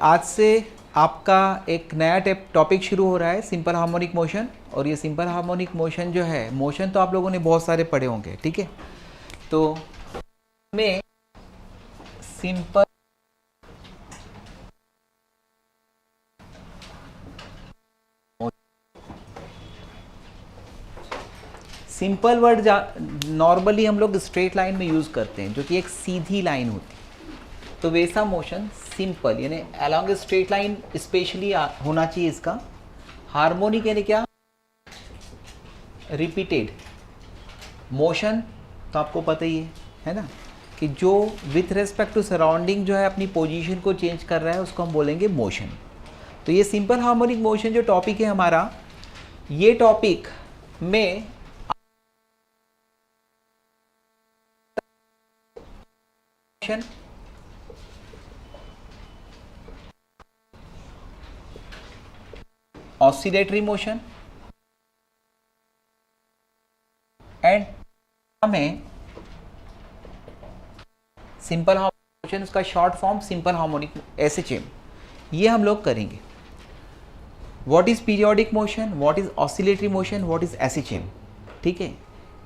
आज से आपका एक नया टॉपिक शुरू हो रहा है, सिंपल हार्मोनिक मोशन। और ये सिंपल हार्मोनिक मोशन जो है, मोशन तो आप लोगों ने बहुत सारे पढ़े होंगे, ठीक है। तो में सिंपल सिंपल वर्ड नॉर्मली हम लोग स्ट्रेट लाइन में यूज़ करते हैं, जो कि एक सीधी लाइन होती है। तो वैसा मोशन सिंपल यानी अलॉन्ग स्ट्रेट लाइन स्पेशली होना चाहिए इसका। हार्मोनिक यानी क्या? Repeated motion. तो आपको पता ही है ना, कि जो विथ रेस्पेक्ट टू सराउंडिंग जो है अपनी पोजीशन को चेंज कर रहा है, उसको हम बोलेंगे मोशन। तो ये सिंपल हार्मोनिक मोशन जो टॉपिक है हमारा, ये टॉपिक में मोशन ऑसिलेटरी मोशन एंड हमें सिंपल हार्मोनिक मोशन, उसका short form simple harmonic SHM, ये हम लोग करेंगे। What is periodic motion, what is oscillatory motion, what is SHM, ठीक है,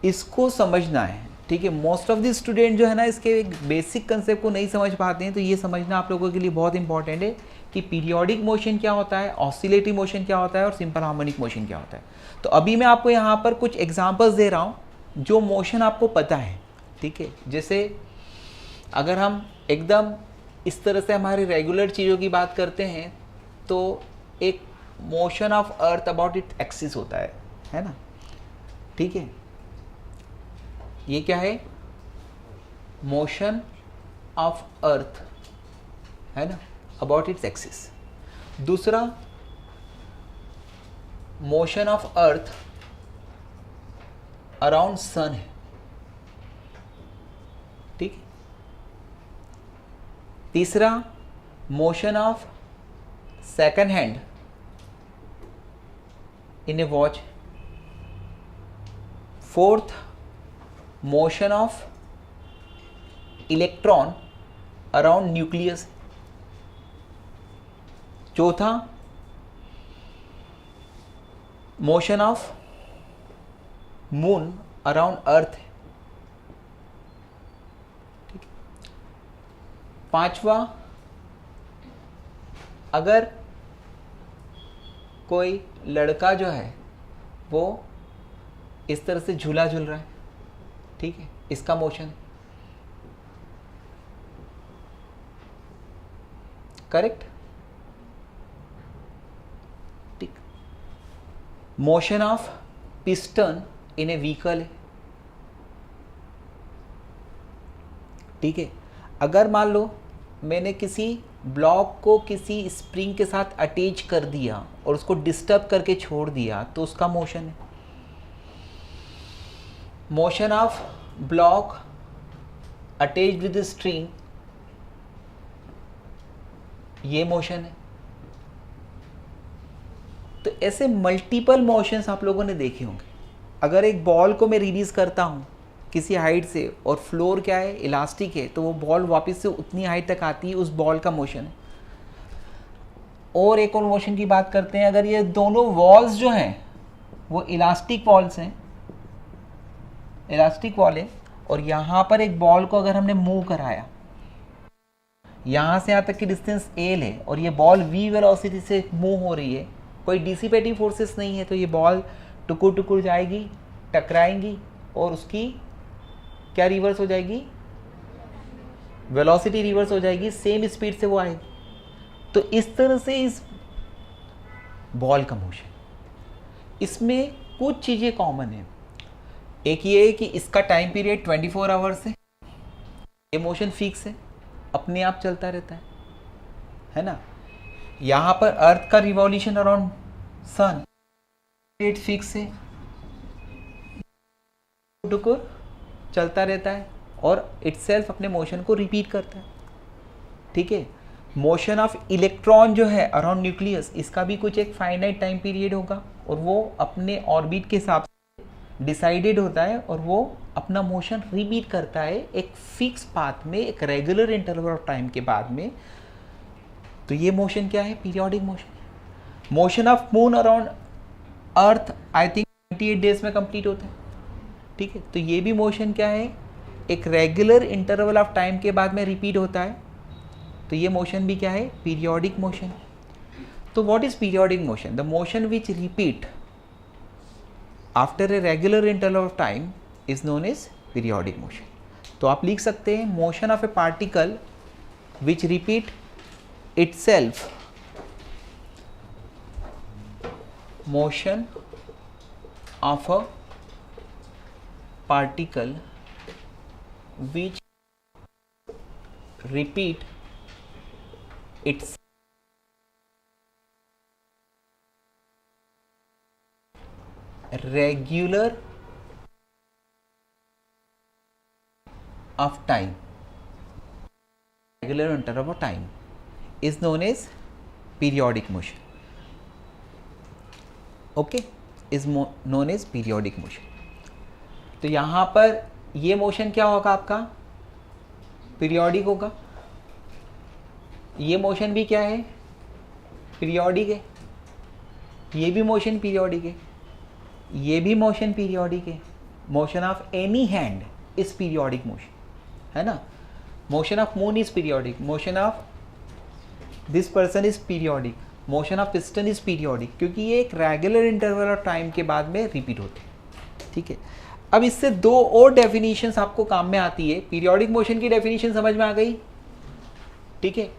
इसको समझना है, ठीक है। मोस्ट ऑफ द स्टूडेंट जो है ना, इसके बेसिक कंसेप्ट को नहीं समझ पाते हैं। तो ये समझना आप लोगों के लिए बहुत इंपॉर्टेंट है कि पीरियोडिक मोशन क्या होता है, ऑसिलेटरी मोशन क्या होता है और सिंपल हार्मोनिक मोशन क्या होता है। तो अभी मैं आपको यहाँ पर कुछ एग्जांपल्स दे रहा हूँ जो मोशन आपको पता है, ठीक है। जैसे अगर हम एकदम इस तरह से हमारे रेगुलर चीज़ों की बात करते हैं, तो एक motion of earth about it axis होता है ना, ठीक है। ये क्या है? मोशन ऑफ अर्थ, है ना, अबाउट इट्स एक्सिस। दूसरा motion of earth around sun है, ठीक है। तीसरा motion of second hand in a watch. Fourth motion of electron around nucleus. चौथा motion of moon around earth है, ठीक है। पांचवा, अगर कोई लड़का जो है वो इस तरह से झूला झूल रहा है, ठीक है, इसका मोशन, करेक्ट, ठीक। Motion of piston in A vehicle है, ठीक है। अगर मान लो मैंने किसी ब्लॉक को किसी स्प्रिंग के साथ अटैच कर दिया और उसको डिस्टर्ब करके छोड़ दिया, तो उसका मोशन है। Motion of block attached with string, ये मोशन है। तो ऐसे मल्टीपल मोशंस आप लोगों ने देखे होंगे। अगर एक बॉल को मैं रिलीज करता हूँ किसी हाइट से और फ्लोर क्या है, इलास्टिक है, तो वो बॉल वापस से उतनी हाइट तक आती है, उस बॉल का मोशन है। और एक और मोशन की बात करते हैं, अगर ये दोनों वॉल्स जो हैं वो इलास्टिक वॉल्स हैं, इलास्टिक वॉल है, और यहाँ पर एक बॉल को अगर हमने मूव कराया, यहाँ से यहाँ तक की डिस्टेंस एल है और ये बॉल वी वेलोसिटी से मूव हो रही है, कोई डिसिपेटिव फोर्सेस नहीं है, तो ये बॉल टुकुर टुकुर जाएगी, टकराएंगी और उसकी क्या रिवर्स हो जाएगी, वेलोसिटी रिवर्स हो जाएगी, सेम स्पीड से वो आएगी। तो इस तरह से इस बॉल का मोशन, इसमें कुछ चीज़ें कॉमन है। एक ये है कि इसका टाइम पीरियड 24 आवर्स है, ये मोशन फिक्स है, अपने आप चलता रहता है ना। यहाँ पर अर्थ का revolution around sun period fix है, टुकुर चलता रहता है और इटसेल्फ अपने मोशन को रिपीट करता है, ठीक है। मोशन ऑफ इलेक्ट्रॉन जो है अराउंड न्यूक्लियस, इसका भी कुछ एक फाइनाइट टाइम पीरियड होगा और वो अपने ऑर्बिट के हिसाब से डिसाइडेड होता है और वो अपना मोशन रिपीट करता है एक फिक्स पाथ में, एक रेगुलर इंटरवल ऑफ टाइम के बाद में। तो ये मोशन क्या है? Periodic motion. Motion of moon around earth I think 28 days में कंप्लीट होता है, ठीक है। तो ये भी मोशन क्या है? एक रेगुलर इंटरवल ऑफ टाइम के बाद में रिपीट होता है, तो ये मोशन भी क्या है? Periodic motion. तो what is periodic motion? The motion which repeat after a regular interval of time is known as periodic motion. तो आप लिख सकते हैं motion of a particle which repeat itself, motion of a particle which repeat its regular of time, regular interval of time is known as periodic motion. Okay, is known as periodic motion. तो यहाँ पर ये motion क्या होगा आपका? Periodic होगा। ये motion भी क्या है? पीरियोडिक है। ये भी मोशन पीरियोडिक है। ये भी मोशन पीरियोडिक है। Motion of any hand is periodic motion, है ना। Motion of moon is periodic, motion of this person is periodic, motion of piston is periodic, क्योंकि ये एक रेगुलर इंटरवल ऑफ टाइम के बाद में रिपीट होते हैं, ठीक है। अब इससे दो और डेफिनेशंस आपको काम में आती है। पीरियोडिक मोशन की डेफिनेशन समझ में आ गई, ठीक है।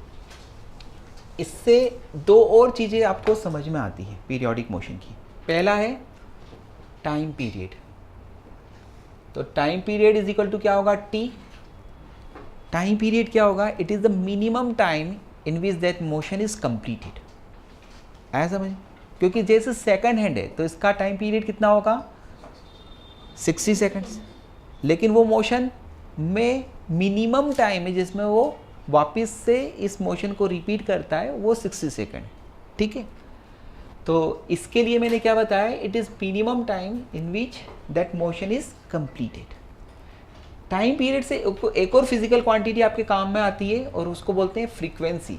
इससे दो और चीज़ें आपको समझ में आती है पीरियोडिक मोशन की। पहला है टाइम पीरियड। तो time period is equal to क्या होगा? टी। टाइम पीरियड क्या होगा? It is the minimum time in which that motion is completed. ऐसा समझ, क्योंकि जैसे सेकंड हैंड है तो इसका टाइम पीरियड कितना होगा? 60 सेकंड्स। लेकिन वो मोशन में मिनिमम टाइम है जिसमें वो वापस से इस मोशन को रिपीट करता है, वो 60 सेकंड, ठीक है। तो इसके लिए मैंने क्या बताया? It is minimum time in which that motion is completed. Time period से एक और फिजिकल क्वांटिटी आपके काम में आती है और उसको बोलते हैं फ्रीक्वेंसी।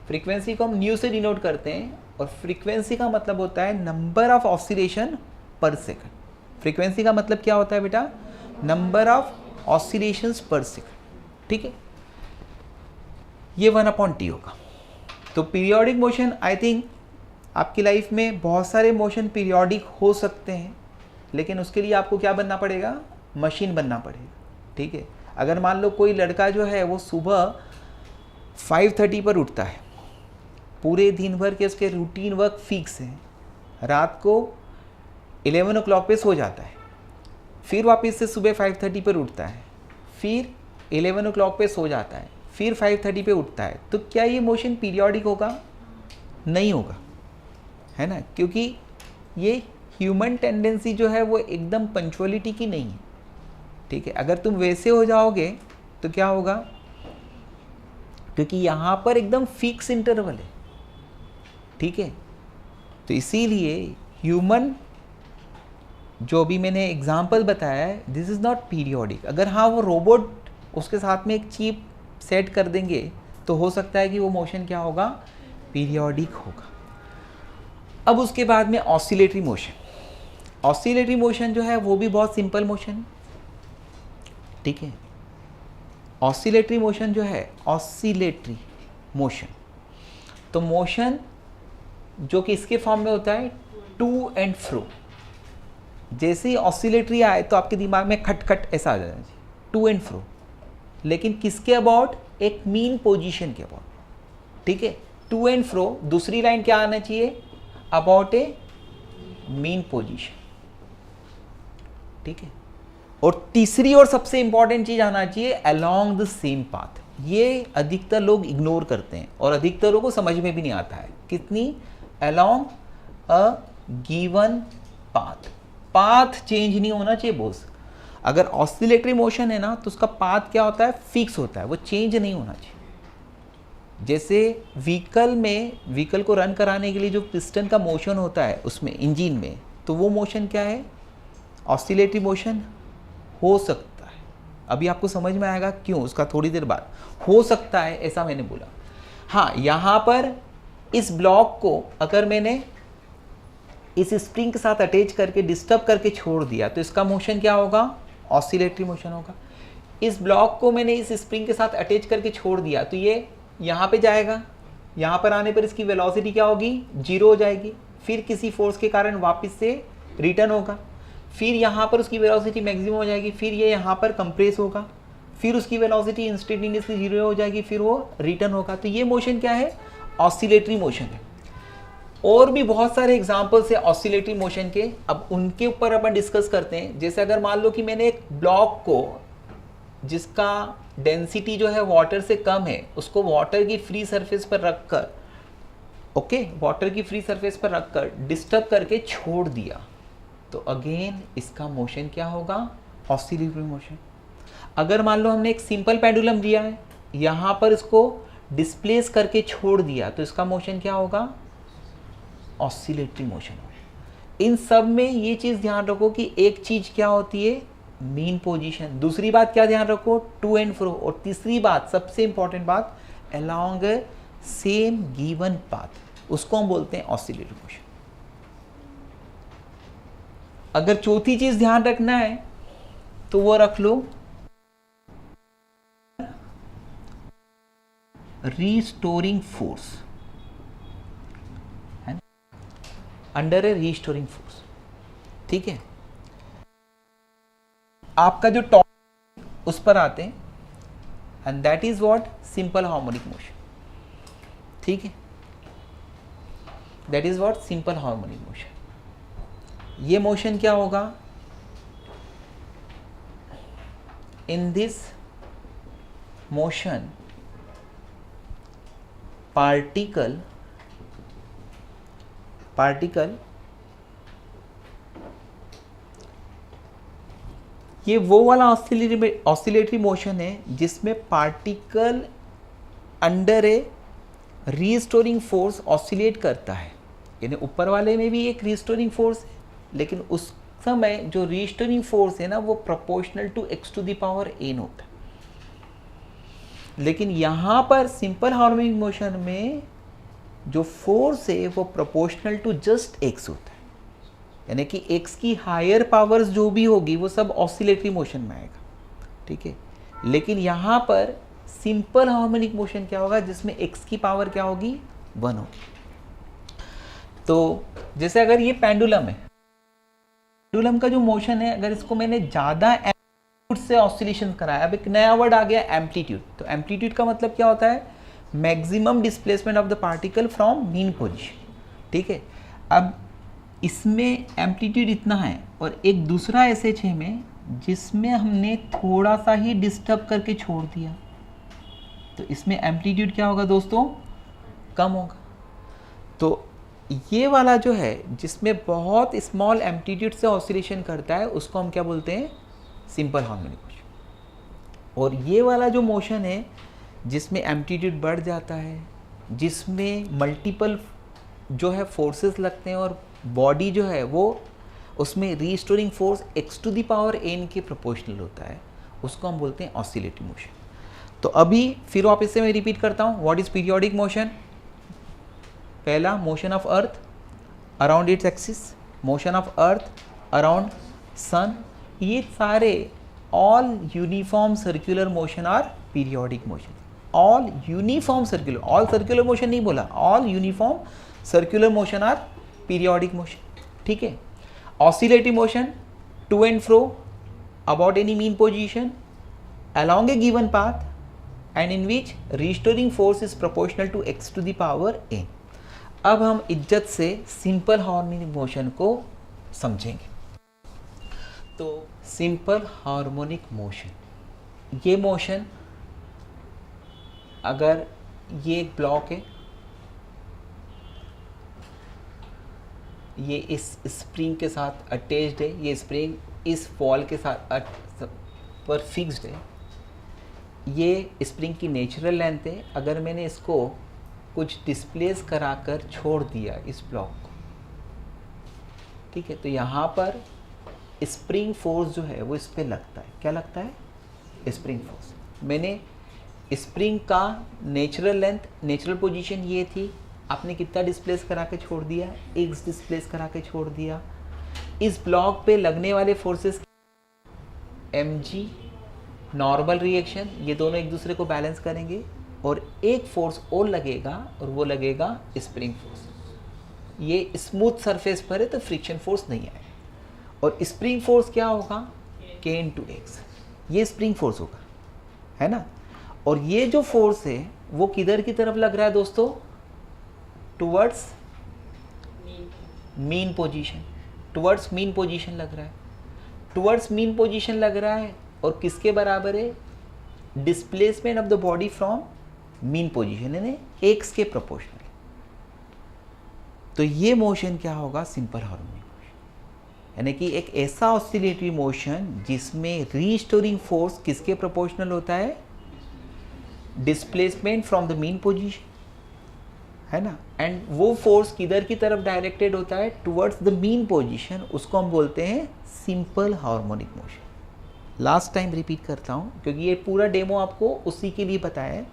फ्रीक्वेंसी को हम न्यू से डिनोट करते हैं और फ्रीक्वेंसी का मतलब होता है नंबर ऑफ ऑसिलेशन पर सेकंड। फ्रीक्वेंसी का मतलब क्या होता है बेटा? नंबर ऑफ ऑसिलेशंस पर सेकंड, ठीक है। ये 1/T होगा। तो पीरियोडिक मोशन आई थिंक आपकी लाइफ में बहुत सारे मोशन पीरियोडिक हो सकते हैं, लेकिन उसके लिए आपको क्या बनना पड़ेगा? मशीन बनना पड़ेगा, ठीक है। अगर मान लो कोई लड़का जो है वो सुबह 5:30 पर उठता है, पूरे दिन भर के उसके रूटीन वर्क फिक्स है, रात को 11 o'clock पे सो जाता है, फिर वापस से सुबह 5:30 पर उठता है, फिर 11 o'clock पे सो जाता है, फिर 5:30 पे उठता है, तो क्या ये मोशन पीरियोडिक होगा? नहीं होगा, है ना, क्योंकि ये ह्यूमन टेंडेंसी जो है वो एकदम पंक्चुअलिटी की नहीं है, ठीक है। अगर तुम वैसे हो जाओगे तो क्या होगा? क्योंकि यहाँ पर एकदम फिक्स इंटरवल है, ठीक है। तो इसीलिए ह्यूमन जो भी मैंने एग्जाम्पल बताया है, दिस इज़ नॉट पीरियोडिक। अगर हाँ वो रोबोट उसके साथ में एक चिप सेट कर देंगे तो हो सकता है कि वो मोशन क्या होगा? पीरियोडिक होगा। अब उसके बाद में ऑसिलेटरी मोशन। ऑसिलेटरी मोशन जो है वो भी बहुत सिंपल मोशन है, ठीक है। ऑसिलेटरी मोशन जो है, ऑसिलेटरी मोशन, तो मोशन जो कि इसके फॉर्म में होता है टू एंड फ्रो। जैसे ही ऑसिलेटरी आए तो आपके दिमाग में खटखट ऐसा आ जाना चाहिए, टू एंड फ्रो, लेकिन किसके अबाउट? एक मीन पोजीशन के अबाउट, ठीक है। टू एंड फ्रो, दूसरी लाइन क्या आना चाहिए? अबाउट ए मीन पोजीशन, ठीक है। और तीसरी और सबसे इंपॉर्टेंट चीज आना चाहिए अलोंग द सेम पाथ। ये अधिकतर लोग इग्नोर करते हैं और अधिकतरों को समझ में भी नहीं आता है। कितनी? Along a given path. Path change नहीं होना चाहिए बॉस। अगर ऑसिलेटरी मोशन है ना तो उसका पाथ क्या होता है? फिक्स होता है, वो चेंज नहीं होना चाहिए। जैसे व्हीकल को रन कराने के लिए जो पिस्टन का मोशन होता है उसमें, इंजन में, तो वो मोशन क्या है? ऑसिलेटरी मोशन हो सकता है। अभी आपको समझ में आएगा क्यों, उसका थोड़ी देर बाद। हो सकता है ऐसा मैंने बोला। हाँ, यहाँ पर इस ब्लॉक को अगर मैंने इस स्प्रिंग के साथ अटैच करके डिस्टर्ब करके छोड़ दिया तो इसका मोशन क्या होगा? ऑसिलेटरी मोशन होगा। इस ब्लॉक को मैंने इस स्प्रिंग के साथ अटैच करके छोड़ दिया तो ये यहाँ पे जाएगा, यहाँ पर आने पर इसकी वेलोसिटी क्या होगी? 0 हो जाएगी, फिर किसी फोर्स के कारण वापस से रिटर्न होगा, फिर यहाँ पर उसकी वेलोसिटी मैक्सिमम हो जाएगी, फिर ये यहाँ पर कंप्रेस होगा, फिर उसकी वेलोसिटी इंस्टेंटेनियसली 0 हो जाएगी, फिर वो रिटर्न होगा। तो ये मोशन क्या है? ऑसिलेटरी मोशन है। और भी बहुत सारे एग्जाम्पल्स है ऑसिलेटरी मोशन के, अब उनके ऊपर अपन डिस्कस करते हैं। जैसे अगर मान लो कि मैंने एक ब्लॉक को जिसका डेंसिटी जो है वाटर से कम है उसको वाटर की फ्री सरफेस पर रखकर, ओके, वाटर की फ्री सरफेस पर रखकर डिस्टर्ब करके छोड़ दिया तो अगेन इसका मोशन क्या होगा? Oscillatory motion. अगर मान लो हमने एक सिंपल पेंडुलम लिया है, यहाँ पर इसको डिस्प्लेस करके छोड़ दिया तो इसका मोशन क्या होगा? ऑसिलेटरी मोशन होगा। इन सब में ये चीज़ ध्यान रखो कि एक चीज़ क्या होती है? Mean position. दूसरी बात क्या ध्यान रखो? To and fro. और तीसरी बात, सबसे इंपॉर्टेंट बात, अलोंग सेम गिवन पाथ, उसको हम बोलते हैं ऑसिलेटरी मोशन। अगर चौथी चीज ध्यान रखना है तो वो रख लो, रीस्टोरिंग फोर्स, अंडर ए रीस्टोरिंग फोर्स। ठीक है, आपका जो टॉपिक उस पर आते हैं and that is what? Simple harmonic motion. ठीक है, that is what? Simple harmonic motion. ये मोशन क्या होगा? इन दिस मोशन पार्टिकल ये वो वाला ऑसिलेटरी मोशन है जिसमें पार्टिकल अंडर ए रीस्टोरिंग फोर्स ऑसिलेट करता है। यानी ऊपर वाले में भी एक रीस्टोरिंग फोर्स है, लेकिन उस समय जो रीस्टोरिंग फोर्स है ना वो proportional to x to the power n होता है। लेकिन यहाँ पर सिंपल हार्मोनिक मोशन में जो फोर्स है वो प्रोपोर्शनल टू जस्ट x होता है। यानी कि x की हायर पावर्स जो भी होगी वो सब ऑसिलेटरी मोशन में आएगा। ठीक है, लेकिन यहाँ पर सिंपल हार्मोनिक मोशन क्या होगा? जिसमें x की पावर क्या होगी? 1 होगी। तो जैसे अगर ये पेंडुलम है, पेंडुलम का जो मोशन है, अगर इसको मैंने ज़्यादा एम्पलीट्यूड से ऑसिलेशन कराया, अब एक नया वर्ड आ गया एम्पलीट्यूड। तो एम्पलीट्यूड का मतलब क्या होता है? Maximum displacement of the particle from mean position. ठीक है, अब इसमें एम्पलीट्यूड इतना है और एक दूसरा SH में जिसमें हमने थोड़ा सा ही डिस्टर्ब करके छोड़ दिया तो इसमें एम्पलीट्यूड क्या होगा दोस्तों? कम होगा। तो ये वाला जो है जिसमें बहुत स्मॉल एम्पलीट्यूड से ऑसिलेशन करता है उसको हम क्या बोलते हैं? Simple harmonic motion. और ये वाला जो मोशन है जिसमें एम्पलीट्यूड बढ़ जाता है, जिसमें मल्टीपल जो है फोर्सेस लगते हैं और बॉडी जो है वो उसमें restoring force x to the power n के प्रोपोर्शनल होता है, उसको हम बोलते हैं ऑसिलेटरी मोशन। तो अभी फिर वापस से मैं रिपीट करता हूँ, व्हाट इज पीरियोडिक मोशन? पहला, motion of earth around its axis, motion of earth around sun, ये सारे all uniform circular motion are periodic motion. All uniform circular, all circular motion नहीं बोला, all uniform circular motion are periodic motion. ठीक है, oscillatory motion to and fro about any mean position along a given path and in which restoring force is proportional to x to the power n। अब हम इज्जत से simple harmonic motion को समझेंगे। तो simple harmonic motion, ये motion अगर ये एक ब्लॉक है, ये इस स्प्रिंग के साथ अटैच्ड है, ये स्प्रिंग इस वॉल के साथ पर फिक्स्ड है, ये स्प्रिंग की नेचुरल लेंथ है। अगर मैंने इसको कुछ डिस्प्लेस कराकर छोड़ दिया इस ब्लॉक को, ठीक है, तो यहाँ पर स्प्रिंग फोर्स जो है वो इस पर लगता है। क्या लगता है? Spring force. मैंने स्प्रिंग का नेचुरल लेंथ, नेचुरल पोजीशन ये थी, आपने कितना डिस्प्लेस करा के छोड़ दिया, x डिस्प्लेस करा के छोड़ दिया। इस ब्लॉक पे लगने वाले फोर्सेस mg, नॉर्मल रिएक्शन, ये दोनों एक दूसरे को बैलेंस करेंगे और एक फोर्स और लगेगा और वो लगेगा स्प्रिंग फोर्स। ये स्मूथ सरफेस पर है तो फ्रिक्शन फोर्स नहीं आएगा। और स्प्रिंग फोर्स क्या होगा, k इंटू एक्स, ये स्प्रिंग फोर्स होगा, है ना। और ये जो फोर्स है वो किधर की तरफ लग रहा है दोस्तों, towards mean position, towards mean position लग रहा है, टुवर्ड्स मीन पोजीशन लग रहा है। और किसके बराबर है, displacement of the body from mean position, यानी एक्स के प्रोपोर्शनल। तो ये मोशन क्या होगा, सिंपल हार्मोनिक मोशन, यानी कि एक ऐसा ऑसिलेटरी मोशन जिसमें रीस्टोरिंग फोर्स किसके प्रोपोर्शनल होता है, displacement from the mean position, है ना। एंड वो फोर्स किधर की तरफ डायरेक्टेड होता है, टुवर्ड्स द मीन पोजीशन, उसको हम बोलते हैं simple harmonic motion. Last time repeat करता हूँ क्योंकि ये पूरा डेमो आपको उसी के लिए बताया है।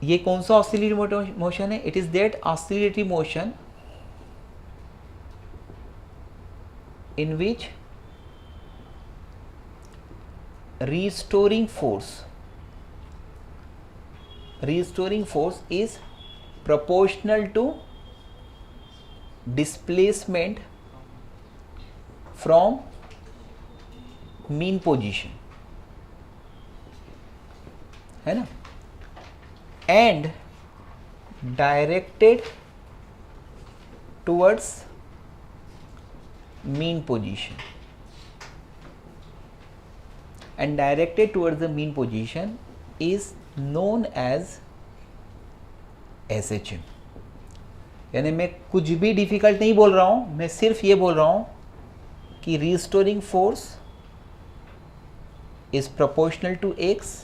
ये कौन सा ऑसिलेटरी मोशन है, it is that oscillatory motion in which restoring force is proportional to displacement from mean position, है ना, and directed towards mean position, and directed towards the mean position is known as SHM। यानी मैं कुछ भी difficult नहीं बोल रहा हूँ, मैं सिर्फ ये बोल रहा हूँ कि restoring force is proportional to x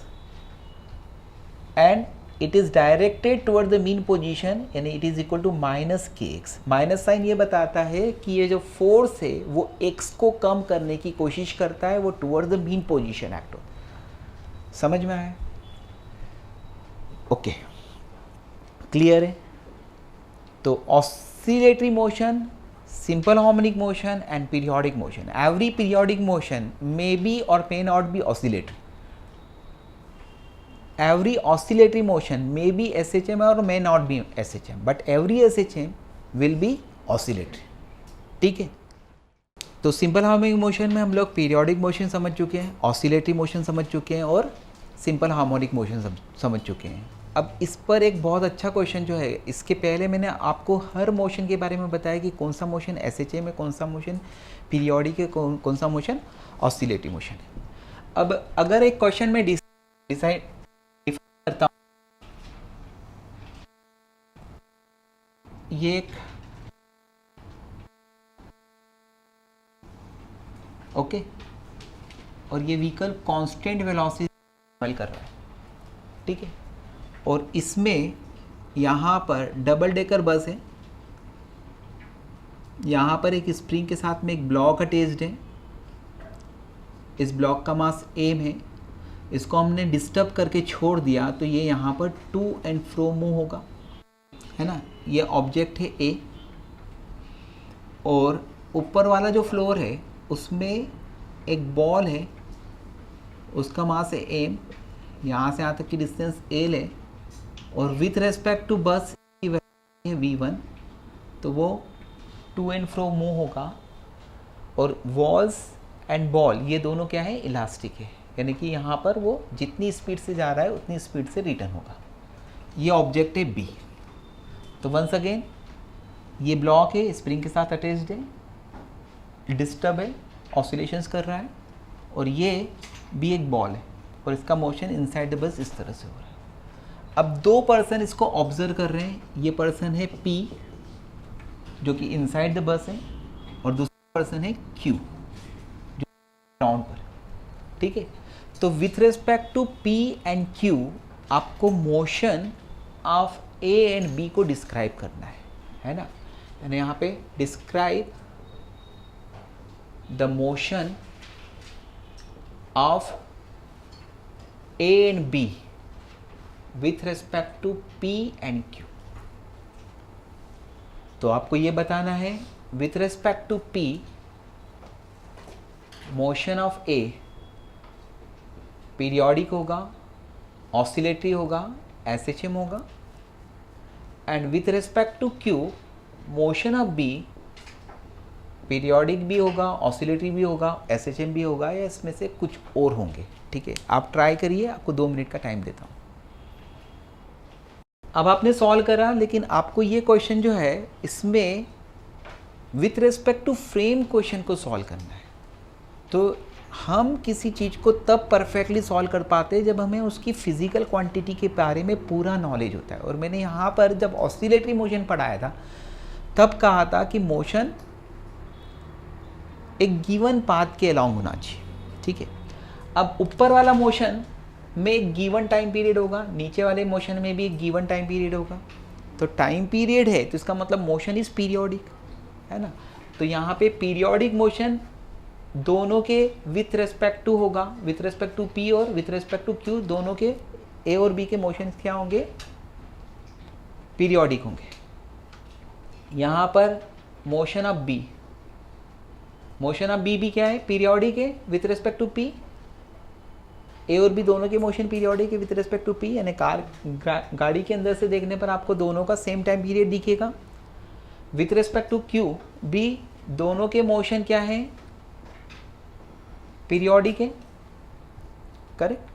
and it is directed toward the mean position, यानी it is equal to minus kx। Minus sign ये बताता है कि ये जो फोर्स है वो x को कम करने की कोशिश करता है, वो toward the mean position act होता। समझ में आया, ओके, क्लियर है। तो oscillatory motion, simple harmonic motion and periodic motion. Every periodic motion may be और may not be oscillatory, every oscillatory motion may be SHM or may not be SHM, but every SHM will be oscillatory। ठीक है, तो simple harmonic motion में हम लोग periodic motion समझ चुके हैं, ऑसिलेटरी मोशन समझ चुके हैं और सिंपल हार्मोनिक मोशन समझ चुके हैं। अब इस पर एक बहुत अच्छा क्वेश्चन जो है, इसके पहले मैंने आपको हर मोशन के बारे में बताया कि कौन सा मोशन SHM है, कौन सा मोशन पीरियोडिक है, कौन सा मोशन ऑसिलेटरी मोशन है। अब अगर एक क्वेश्चन में डिसाइड करता हूं, ये एक ओके, और ये व्हीकल कांस्टेंट वेलोसिटी ट्रैवल कर रहा है, ठीक है, और इसमें यहाँ पर डबल डेकर बस है, यहाँ पर एक स्प्रिंग के साथ में एक ब्लॉक अटैच्ड है, इस ब्लॉक का मास m है, इसको हमने डिस्टर्ब करके छोड़ दिया तो ये यहाँ पर टू एंड फ्रो मूव होगा, है ना। ये ऑब्जेक्ट है A और ऊपर वाला जो फ्लोर है उसमें एक बॉल है, उसका मास है m, यहाँ से यहाँ तक की डिस्टेंस L है और विथ रेस्पेक्ट टू बस की वैल्यू है V1, तो वो टू एंड फ्रो मूव होगा। और वॉल्स एंड बॉल ये दोनों क्या है, इलास्टिक है, यानी कि यहाँ पर वो जितनी स्पीड से जा रहा है उतनी स्पीड से रिटर्न होगा। ये ऑब्जेक्ट है B। तो वंस अगेन ये ब्लॉक है, स्प्रिंग के साथ अटैच्ड है, डिस्टर्ब है, ऑसिलेशंस कर रहा है, और ये भी एक बॉल है और इसका मोशन इनसाइड द बस इस तरह से हो रहा है। अब दो पर्सन इसको ऑब्जर्व कर रहे हैं, ये पर्सन है P जो कि इनसाइड द बस है और दूसरा पर्सन है Q जो ग्राउंड पर, ठीक है। तो with respect to P and Q आपको motion of A and B को डिस्क्राइब करना है ना। यानी यहाँ पे describe the motion of A and B with respect to P and Q. तो आपको ये बताना है with respect to P motion of A periodic होगा, ऑसिलेटरी होगा, SHM होगा, and with respect to Q motion of B periodic भी होगा, ऑसिलेटरी भी होगा, SHM भी होगा, या इसमें से कुछ और होंगे. ठीक है, आप ट्राई करिए, आपको 2 मिनट का टाइम देता हूँ. अब आपने सॉल्व करा, लेकिन आपको ये क्वेश्चन जो है इसमें with respect to frame question को सॉल्व करना है. तो हम किसी चीज़ को तब परफेक्टली सॉल्व कर पाते हैं जब हमें उसकी फिजिकल क्वांटिटी के बारे में पूरा नॉलेज होता है. और मैंने यहाँ पर जब ऑसिलेटरी मोशन पढ़ाया था तब कहा था कि मोशन एक गिवन पाथ के अलोंग होना चाहिए. ठीक है, अब ऊपर वाला मोशन में एक गिवन टाइम पीरियड होगा, नीचे वाले मोशन में भी एक गिवन टाइम पीरियड होगा. तो टाइम पीरियड है तो इसका मतलब मोशन इज पीरियोडिक, है ना. तो यहाँ पे पीरियोडिक मोशन दोनों के विथ रेस्पेक्ट टू होगा, विथ रेस्पेक्ट टू P और विथ रेस्पेक्ट टू Q, दोनों के A और B के मोशन क्या होंगे, पीरियोडिक होंगे. यहाँ पर motion of B, motion of B भी क्या है, पीरियोडिक है with respect to P. A और B दोनों के मोशन पीरियोडिक है विथ रेस्पेक्ट टू P, यानी गाड़ी के अंदर से देखने पर आपको दोनों का सेम टाइम पीरियड दिखेगा. With respect to Q B दोनों के मोशन क्या है, पीरियोडिक है. करेक्ट.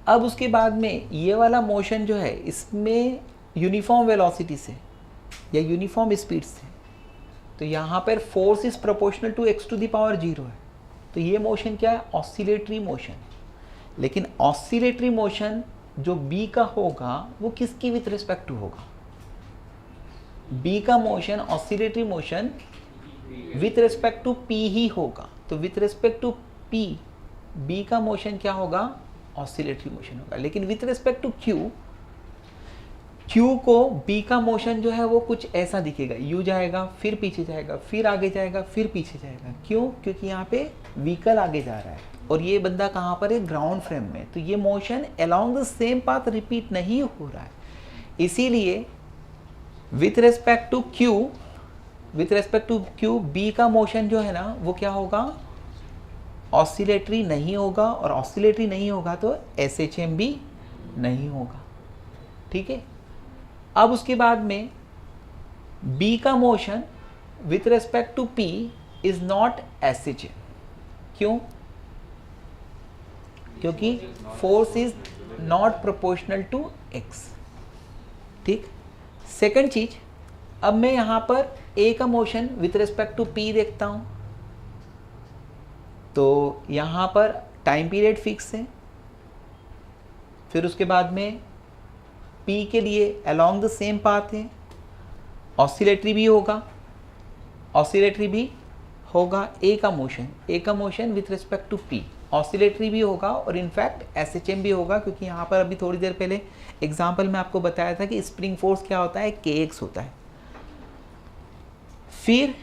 अब उसके बाद में ये वाला मोशन जो है इसमें यूनिफॉर्म वेलोसिटी से या यूनिफॉर्म स्पीड से, तो यहाँ पर force is proportional to x to the power 0 है. तो ये मोशन क्या है, ऑसिलेटरी मोशन. लेकिन ऑसिलेटरी मोशन जो B का होगा वो किसकी विथ रिस्पेक्ट टू होगा, B का motion oscillatory motion with respect to P ही होगा. तो with respect to P B का मोशन क्या होगा, ऑसिलेटरी मोशन होगा. लेकिन विथ रिस्पेक्ट टू Q को B का मोशन जो है वो कुछ ऐसा दिखेगा, U जाएगा, फिर पीछे जाएगा, फिर आगे जाएगा, फिर पीछे जाएगा. क्यों, क्योंकि यहाँ पे व्हीकल आगे जा रहा है और ये बंदा कहाँ पर है, ग्राउंड फ्रेम में. तो ये motion along the same path repeat नहीं हो रहा है. इसीलिए with respect to Q B का मोशन जो है ना वो क्या होगा, ऑसिलेटरी नहीं होगा, और ऑसिलेटरी नहीं होगा तो SHM भी नहीं होगा. ठीक है. अब उसके बाद में B का motion with respect to P is not SHM. क्यों, क्योंकि force is not proportional to x. ठीक. सेकंड चीज, अब मैं यहां पर A का motion with respect to P देखता हूं, तो यहां पर टाइम पीरियड फिक्स है. फिर उसके बाद में P के लिए अलोंग द सेम पाथ है, ऑसिलेटरी भी होगा, A का motion with respect to P, oscillatory भी होगा, और इनफैक्ट SHM भी होगा. क्योंकि यहाँ पर अभी थोड़ी देर पहले एग्जाम्पल में आपको बताया था कि स्प्रिंग फोर्स क्या होता है, Kx होता है. फिर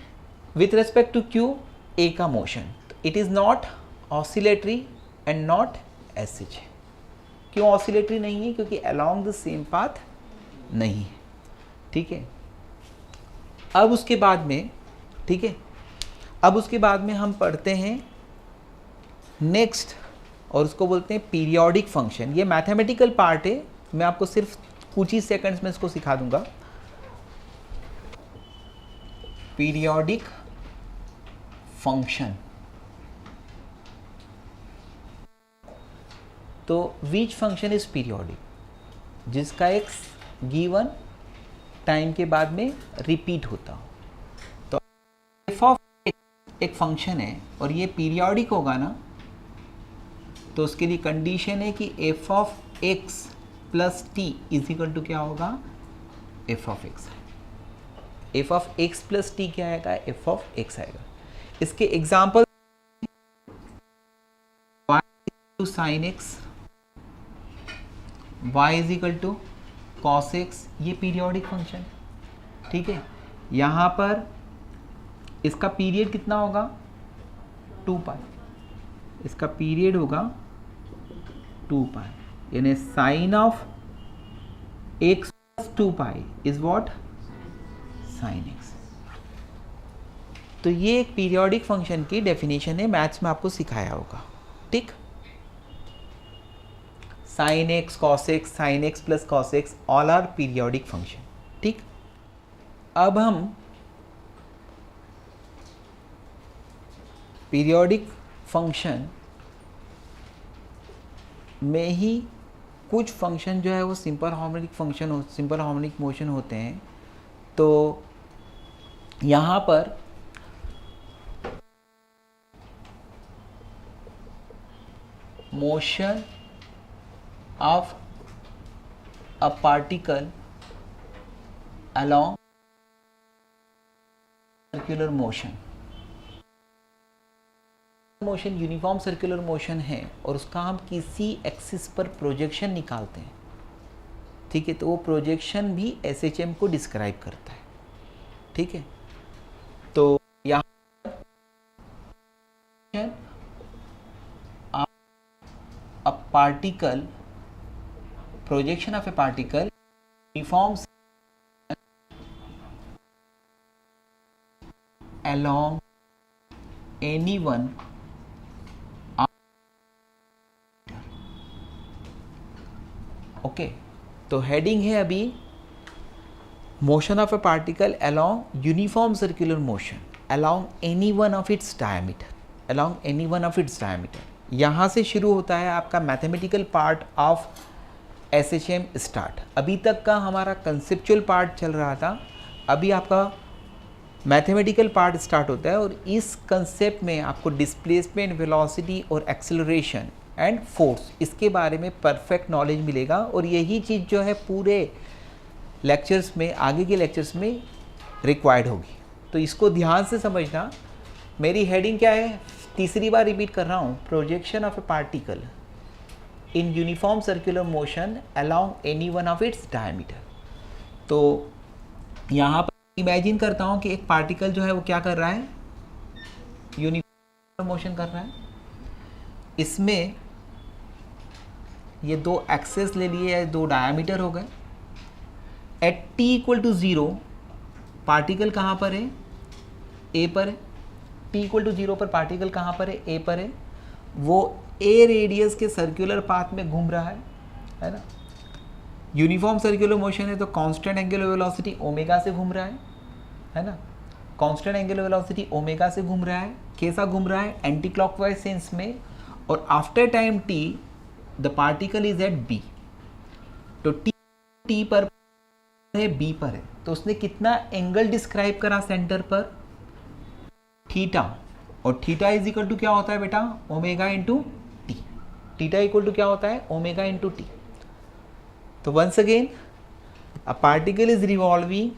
with respect to Q A का motion, it is not oscillatory and not SHM. क्यों ऑसिलेटरी नहीं है, क्योंकि अलोंग द सेम पाथ नहीं है. ठीक है. अब उसके बाद में, ठीक है, अब उसके बाद में हम पढ़ते हैं नेक्स्ट, और उसको बोलते हैं पीरियोडिक फंक्शन. ये मैथमेटिकल पार्ट है, मैं आपको सिर्फ कुछ ही सेकंड्स में इसको सिखा दूंगा. Periodic function. तो विच फंक्शन इज पीरियोडिक, जिसका एक गिवन टाइम के बाद में रिपीट होता हो. तो एफ ऑफ एक फंक्शन है और ये पीरियोडिक होगा ना, तो उसके लिए कंडीशन है कि F of X plus T is equal to क्या होगा, F of X. F of X plus T क्या आएगा, एफ ऑफ एक्स आएगा. इसके example sine X, y is equal to cos X, ये पीरियोडिक फंक्शन. ठीक है. यहाँ पर इसका पीरियड कितना होगा, 2 पाई. इसका पीरियड होगा 2 पाई यानी sine of x plus 2 pi is what sine x। तो ये एक पीरियोडिक फंक्शन की डेफिनेशन है, मैथ्स में आपको सिखाया होगा, ठीक। Sine X cos X sine X plus cos X all are periodic function, ठीक। अब हम पीरियोडिक फंक्शन में ही कुछ फंक्शन जो है वो simple harmonic function simple harmonic motion होते हैं। तो यहाँ पर motion of a particle along circular motion uniform circular motion है और उसका हम किसी एक्सिस पर प्रोजेक्शन निकालते हैं, ठीक है। तो वो प्रोजेक्शन भी SHM को डिस्क्राइब करता है, ठीक है। तो यहाँ a particle projection of a particle uniform along any one okay. तो हेडिंग है अभी motion of a particle along uniform circular motion along any one of its diameter along any one of its diameter. यहाँ से शुरू होता है आपका mathematical part of SHM start. अभी तक का हमारा कंसेप्चुअल पार्ट चल रहा था, अभी आपका मैथमेटिकल पार्ट स्टार्ट होता है। और इस कंसेप्ट में आपको डिस्प्लेसमेंट, वेलोसिटी और एक्सेलरेशन एंड फोर्स इसके बारे में परफेक्ट नॉलेज मिलेगा। और यही चीज़ जो है पूरे लेक्चर्स में, आगे के लेक्चर्स में रिक्वायर्ड होगी। तो इसको ध्यान से समझना। मेरी हेडिंग क्या है, तीसरी बार रिपीट कर रहा हूँ, projection of a particle in uniform circular motion along any one of its diameter. तो यहाँ पर इमेजिन करता हूँ कि एक पार्टिकल जो है वो क्या कर रहा है, यूनिफॉर्म मोशन कर रहा है। इसमें ये दो एक्सेस ले लिए, दो डायमीटर हो गए। At t equal to 0 particle कहाँ पर है, ए पर है। t इक्वल टू 0 पर पार्टिकल कहाँ पर है, ए पर है। वो ए रेडियस के सर्कुलर पाथ में घूम रहा है ना। यूनिफॉर्म सर्कुलर मोशन है तो कांस्टेंट एंगुलर वेलोसिटी ओमेगा से घूम रहा है ना। कांस्टेंट एंगुलर वेलोसिटी ओमेगा से घूम रहा है। कैसा घूम रहा है, एंटी क्लॉकवाइज सेंस में। और after time t the particle is at b। तो t पर है, b पर है, तो उसने कितना एंगल डिस्क्राइब करा सेंटर पर, थीटा। और थीटा इज इक्वल टू क्या होता है बेटा, omega into T. Theta equal to क्या होता है, ओमेगा इंटू टी। तो once again a particle is revolving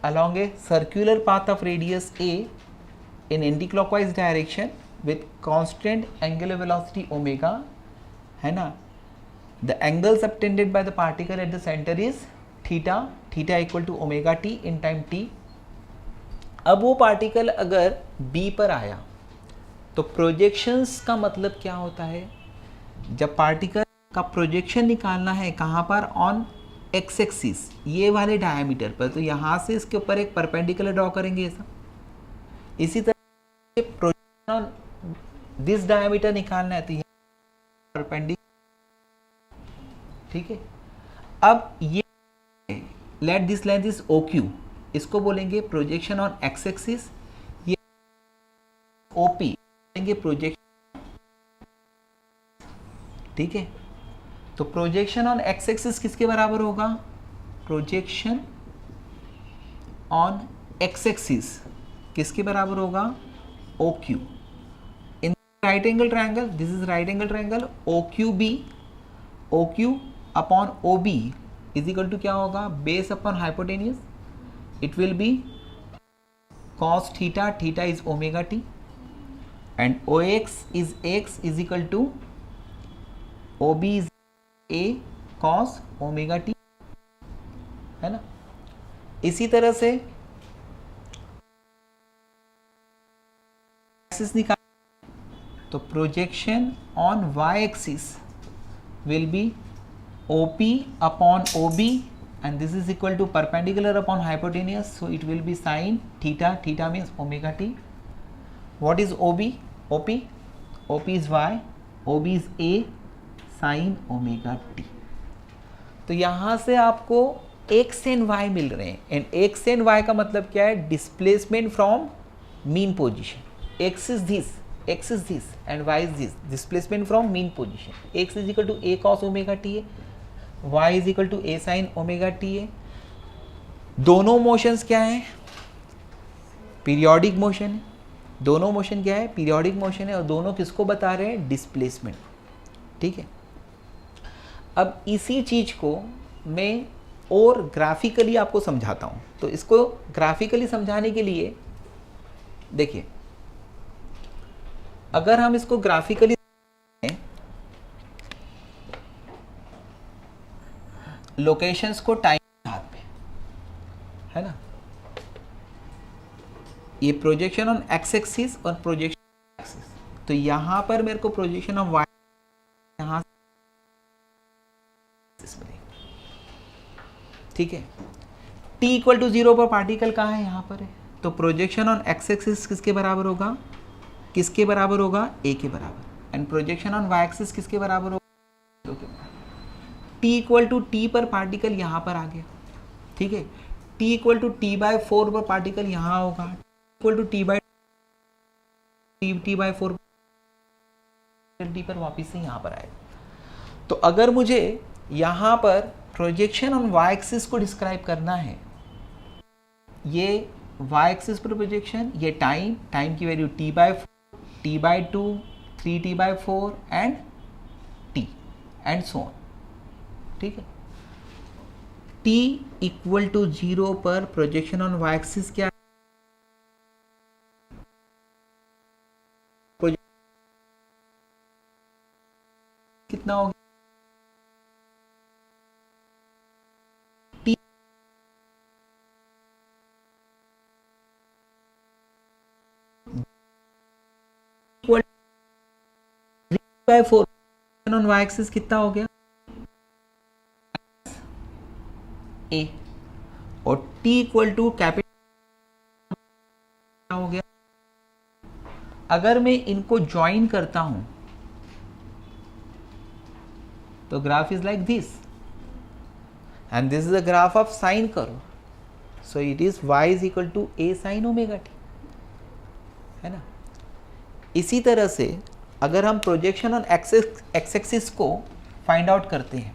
along a circular path of radius a in anti-clockwise direction with constant angular velocity omega, है ना। The angle subtended by the particle at the center is theta, theta equal to omega t in time t। अब वो particle अगर b पर आया तो projections का मतलब क्या होता है, जब पार्टिकल का प्रोजेक्शन निकालना है कहाँ पर, ऑन एक्स एक्सिस, ये वाले डायमीटर पर। तो यहाँ से इसके ऊपर एक परपेंडिकुलर ड्रॉ करेंगे ऐसा। इसी तरह प्रोजेक्शन ऑन दिस डायमीटर निकालना है तो ये परपेंडिकुलर, ठीक है। अब ये let this length is OQ, इसको बोलेंगे प्रोजेक्शन ऑन एक्स एक्सिस। ये OP बोलेंगे प्रोजेक्शन, ठीक है। तो प्रोजेक्शन ऑन एक्स एक्सिस किसके बराबर होगा, प्रोजेक्शन ऑन एक्स एक्सिस किसके बराबर होगा, OQ। In right angle triangle, this is right angle triangle, OQ upon OB is equal to क्या होगा, base upon hypotenuse. It will be cos theta, theta is omega t, and OX is X is equal to OB is A cos omega t, है ना। इसी तरह से axis निकाल, तो projection on y axis will be OP upon OB, and this is equal to perpendicular upon hypotenuse, so it will be sin theta. Theta means omega t. What is OB? OP is y, OB is a, sin omega t. तो यहाँ से आपको x and y मिल रहे हैं, and x and y का मतलब क्या है? Displacement from mean position. x is this and y is this. Displacement from mean position. x is equal to a cos omega t है, y is equal to a sin omega t है. दोनों motions क्या हैं? Periodic motion है. दोनों motion क्या है? Periodic motion है, और दोनों किसको बता रहे हैं? डिस्प्लेसमेंट. ठीक है. अब इसी चीज को मैं और ग्राफिकली आपको समझाता हूं. तो इसको ग्राफिकली समझाने के लिए देखिए, अगर हम इसको ग्राफिकली लोकेशंस को टाइम हाथ में है ना, ये प्रोजेक्शन ऑन एक्स एक्सिस और प्रोजेक्शन एक्सिस. तो यहां पर मेरे को प्रोजेक्शन ऑफ वाई यहां ठीक है. t इक्वल टू 0 पर पार्टिकल कहाँ है? यहाँ पर है. तो प्रोजेक्शन ऑन एक्स एक्सिस किसके बराबर होगा? किसके बराबर होगा? a के बराबर. And projection on y axis किसके बराबर होगा? t इक्वल टू टी पर पार्टिकल यहाँ पर आ गया. ठीक है. t equal to t by 4 पर पार्टिकल यहाँ होगा. Equal to t by 4 t पर वापिस से यहाँ पर आएगा. तो अगर मुझे यहाँ पर प्रोजेक्शन ऑन वाई एक्सिस को डिस्क्राइब करना है, ये वाई एक्सिस पर प्रोजेक्शन, ये टाइम की value t by 2, 3t by 4 and t and so on. ठीक है. t इक्वल टू 0 पर प्रोजेक्शन ऑन वाई एक्सिस क्या है? कितना होगा? t equal 3/4 on y axis कितना हो गया? a. और t इक्वल टू कैपिटल हो गया. अगर मैं इनको ज्वाइन करता हूं तो graph is like this, and this is the graph of sine curve. So it is y is equal to a sin omega t, है ना. इसी तरह से अगर हम प्रोजेक्शन ऑन एक्स एक्सिस को फाइंड आउट करते हैं,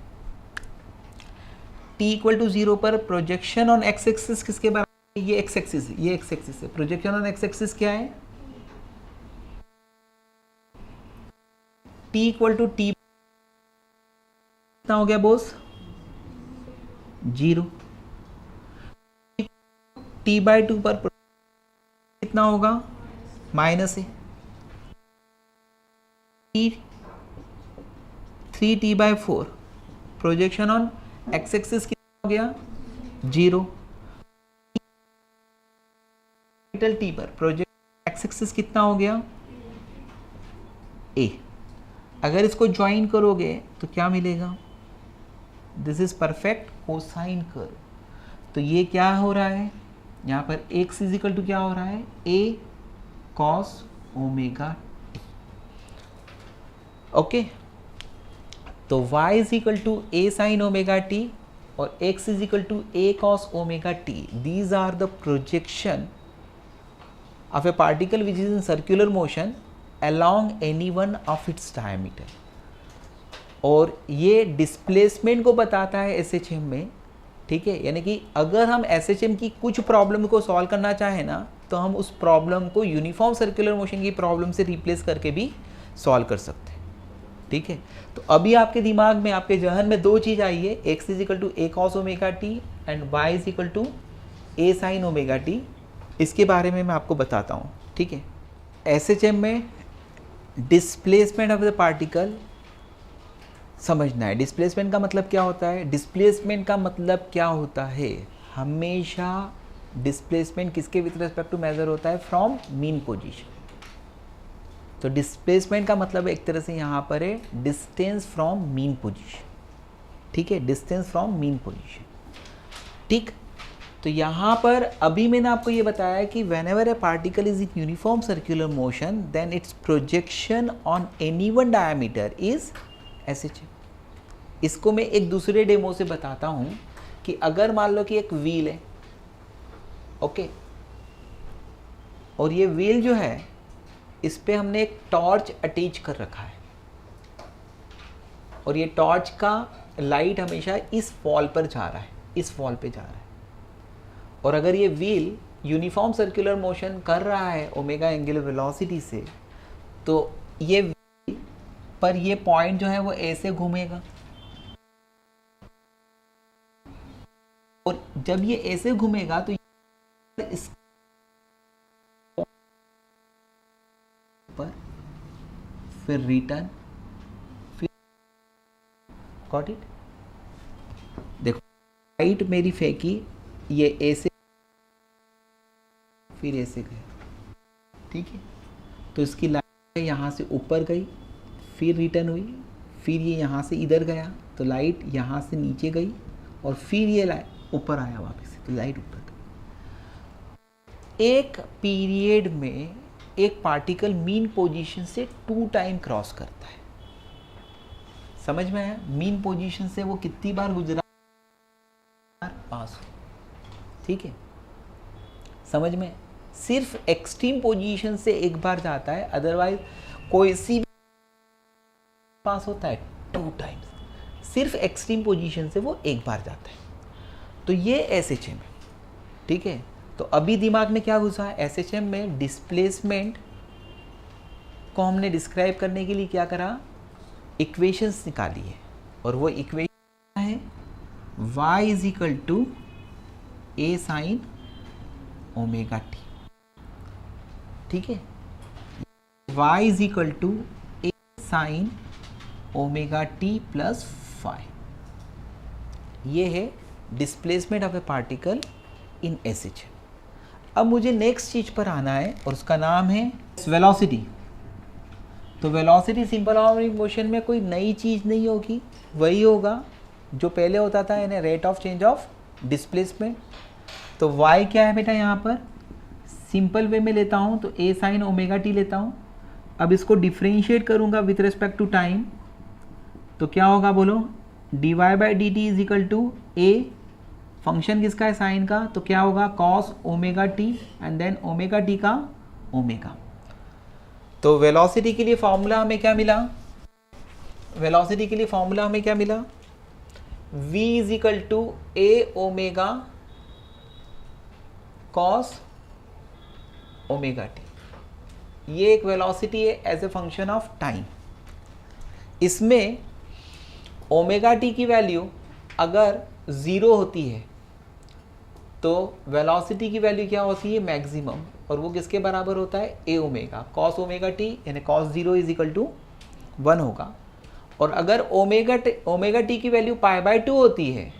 t इक्वल टू 0 पर प्रोजेक्शन ऑन एक्स एक्सिस किसके बराबर? ये एक्स एक्सिस है, ये एक्स एक्सिस है. प्रोजेक्शन ऑन एक्स एक्सिस क्या है? t इक्वल टू टी कितना हो गया बॉस? 0. t बाई 2 पर कितना होगा? माइनस है. 3t by 4 projection on x axis कितना हो गया? 0. कैपिटल टी पर प्रोजेक्शन एक्स एक्सिस कितना हो गया? a. अगर इसको ज्वाइन करोगे तो क्या मिलेगा? This is perfect cosine curve. तो ये क्या हो रहा है? यहाँ पर x इज इक्वल टू क्या हो रहा है? a cos omega t. Okay. तो y is equal to a sin omega t और x is equal to a cos omega t. These are the projection of a particle which is in circular motion along any one of its diameter. और ये displacement को बताता है SHM में. ठीक है. यानी कि अगर हम SHM की कुछ प्रॉब्लम को सॉल्व करना चाहें ना, तो हम उस प्रॉब्लम को यूनिफॉर्म सर्कुलर मोशन की प्रॉब्लम से रिप्लेस करके भी सॉल्व कर सकते हैं. ठीक है. तो अभी आपके दिमाग में, आपके जहन में दो चीज़ आई है, x is equal to a cos omega t and y is equal to a sin omega t. इसके बारे में मैं आपको बताता हूँ. ठीक है. SHM में डिस्प्लेसमेंट ऑफ द पार्टिकल समझना है. डिस्प्लेसमेंट का मतलब क्या होता है? डिस्प्लेसमेंट का मतलब क्या होता है? हमेशा डिस्प्लेसमेंट किसके विथ रिस्पेक्ट टू मेजर होता है? From mean position. तो डिस्प्लेसमेंट का मतलब एक तरह से यहाँ पर है डिस्टेंस फ्रॉम मीन पोजीशन, ठीक है, डिस्टेंस फ्रॉम मीन पोजीशन, ठीक। तो यहाँ पर अभी मैंने आपको ये बताया कि whenever a particle is in uniform circular motion then its projection on any one diameter is SHM. इसको मैं एक दूसरे डेमो से बताता हूँ कि अगर मान लो कि एक व्हील है, ओके, और ये व्हील जो है इस पे हमने एक टॉर्च अटैच कर रखा है और ये टॉर्च का लाइट हमेशा इस वॉल पर जा रहा है, इस वॉल पे जा रहा है, और अगर ये व्हील यूनिफॉर्म सर्कुलर मोशन कर रहा है ओमेगा एंगुलर वेलोसिटी से, तो ये व्हील पर ये पॉइंट जो है वो ऐसे घूमेगा, और जब ये ऐसे घूमेगा तो इस पर फिर रिटर्न, फिर गॉट इट। देखो लाइट मेरी फेंकी, ये ऐसे फिर ऐसे गया, ठीक है, तो इसकी लाइट यहाँ से ऊपर गई, फिर रिटर्न हुई, फिर ये यहाँ से इधर गया तो लाइट यहाँ से नीचे गई, और फिर ये लाइट ऊपर आया वापस से, तो लाइट ऊपर गई। एक पीरियड में एक पार्टिकल मीन पोजीशन से 2 टाइम क्रॉस करता है, समझ में आया? मीन पोजीशन से वो कितनी बार गुजरा? पास, ठीक है, समझ में? सिर्फ एक्सट्रीम पोजीशन से एक बार जाता है, अदरवाइज कोई सी भी पास होता है 2 टाइम्स, सिर्फ एक्सट्रीम पोजीशन से वो एक बार जाता है। तो ये एसएचएम है, ठीक है। तो अभी दिमाग में क्या घुसा है? एसएचएम में डिस्प्लेसमेंट को हमने डिस्क्राइब करने के लिए क्या करा? इक्वेशंस निकाली है, और वो इक्वेशन है y is equal to a sine omega t, ठीक है, y is equal to a sine omega t plus five. ये है displacement of a particle in SHM. अब मुझे नेक्स्ट चीज पर आना है और उसका नाम है वेलोसिटी। तो वेलोसिटी सिंपल हार्मोनिक मोशन में कोई नई चीज़ नहीं होगी, वही होगा जो पहले होता था, यानी rate of change of displacement. तो y क्या है बेटा? यहाँ पर सिंपल वे में लेता हूँ तो a साइन ओमेगा टी लेता हूँ। अब इसको डिफ्रेंशिएट करूँगा विथ रिस्पेक्ट टू टाइम, तो क्या होगा बोलो? dy by d t is equal to a, function किसका है? साइन का, तो क्या होगा? Cos omega t and then omega t का ओमेगा। तो वेलोसिटी के लिए फॉर्मूला हमें क्या मिला? वेलोसिटी के लिए फॉर्मूला हमें क्या मिला? v is equal to a omega cos omega t. ये एक वेलोसिटी है as a function of time. इसमें ओमेगा टी की वैल्यू अगर 0 होती है तो वेलोसिटी की वैल्यू क्या होती है? मैक्सिमम, और वो किसके बराबर होता है? A omega cos omega T, यानी कॉस 0 इज इक्वल टू 1 होगा। और अगर ओमेगा टी की वैल्यू पाई बाई 2 होती है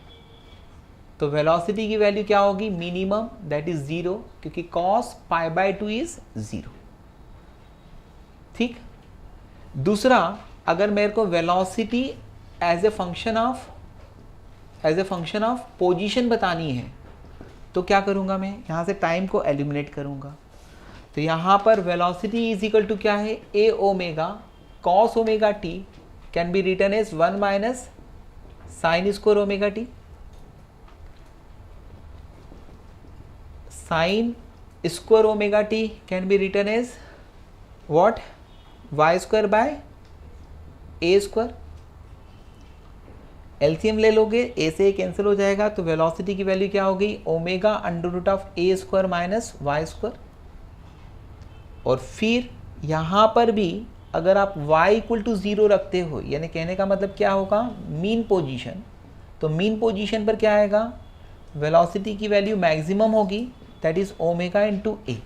तो वेलोसिटी की वैल्यू क्या होगी? मिनिमम, दैट इज 0, क्योंकि कॉस पाई बाई 2 इज 0, ठीक। दूसरा, अगर मेरे को velocity as a function of position बतानी है तो क्या करूंगा मैं? यहां से टाइम को एलिमिनेट करूंगा। तो यहां पर वेलोसिटी इज इक्वल टू क्या है? A omega cos omega t can be written as 1 minus sine square omega t. Sine square omega t can be written as what? Y square by a square. LCM ले लोगे, ए से cancel हो जाएगा, तो velocity की value क्या हो गई? Omega under root of a square minus y square. और फिर यहाँ पर भी अगर आप y इक्वल टू 0 रखते हो, यानी कहने का मतलब क्या होगा? Mean position. तो मीन पोजीशन पर क्या आएगा? वेलोसिटी की वैल्यू मैक्सिमम होगी, दैट इज ओमेगा इंटू ए।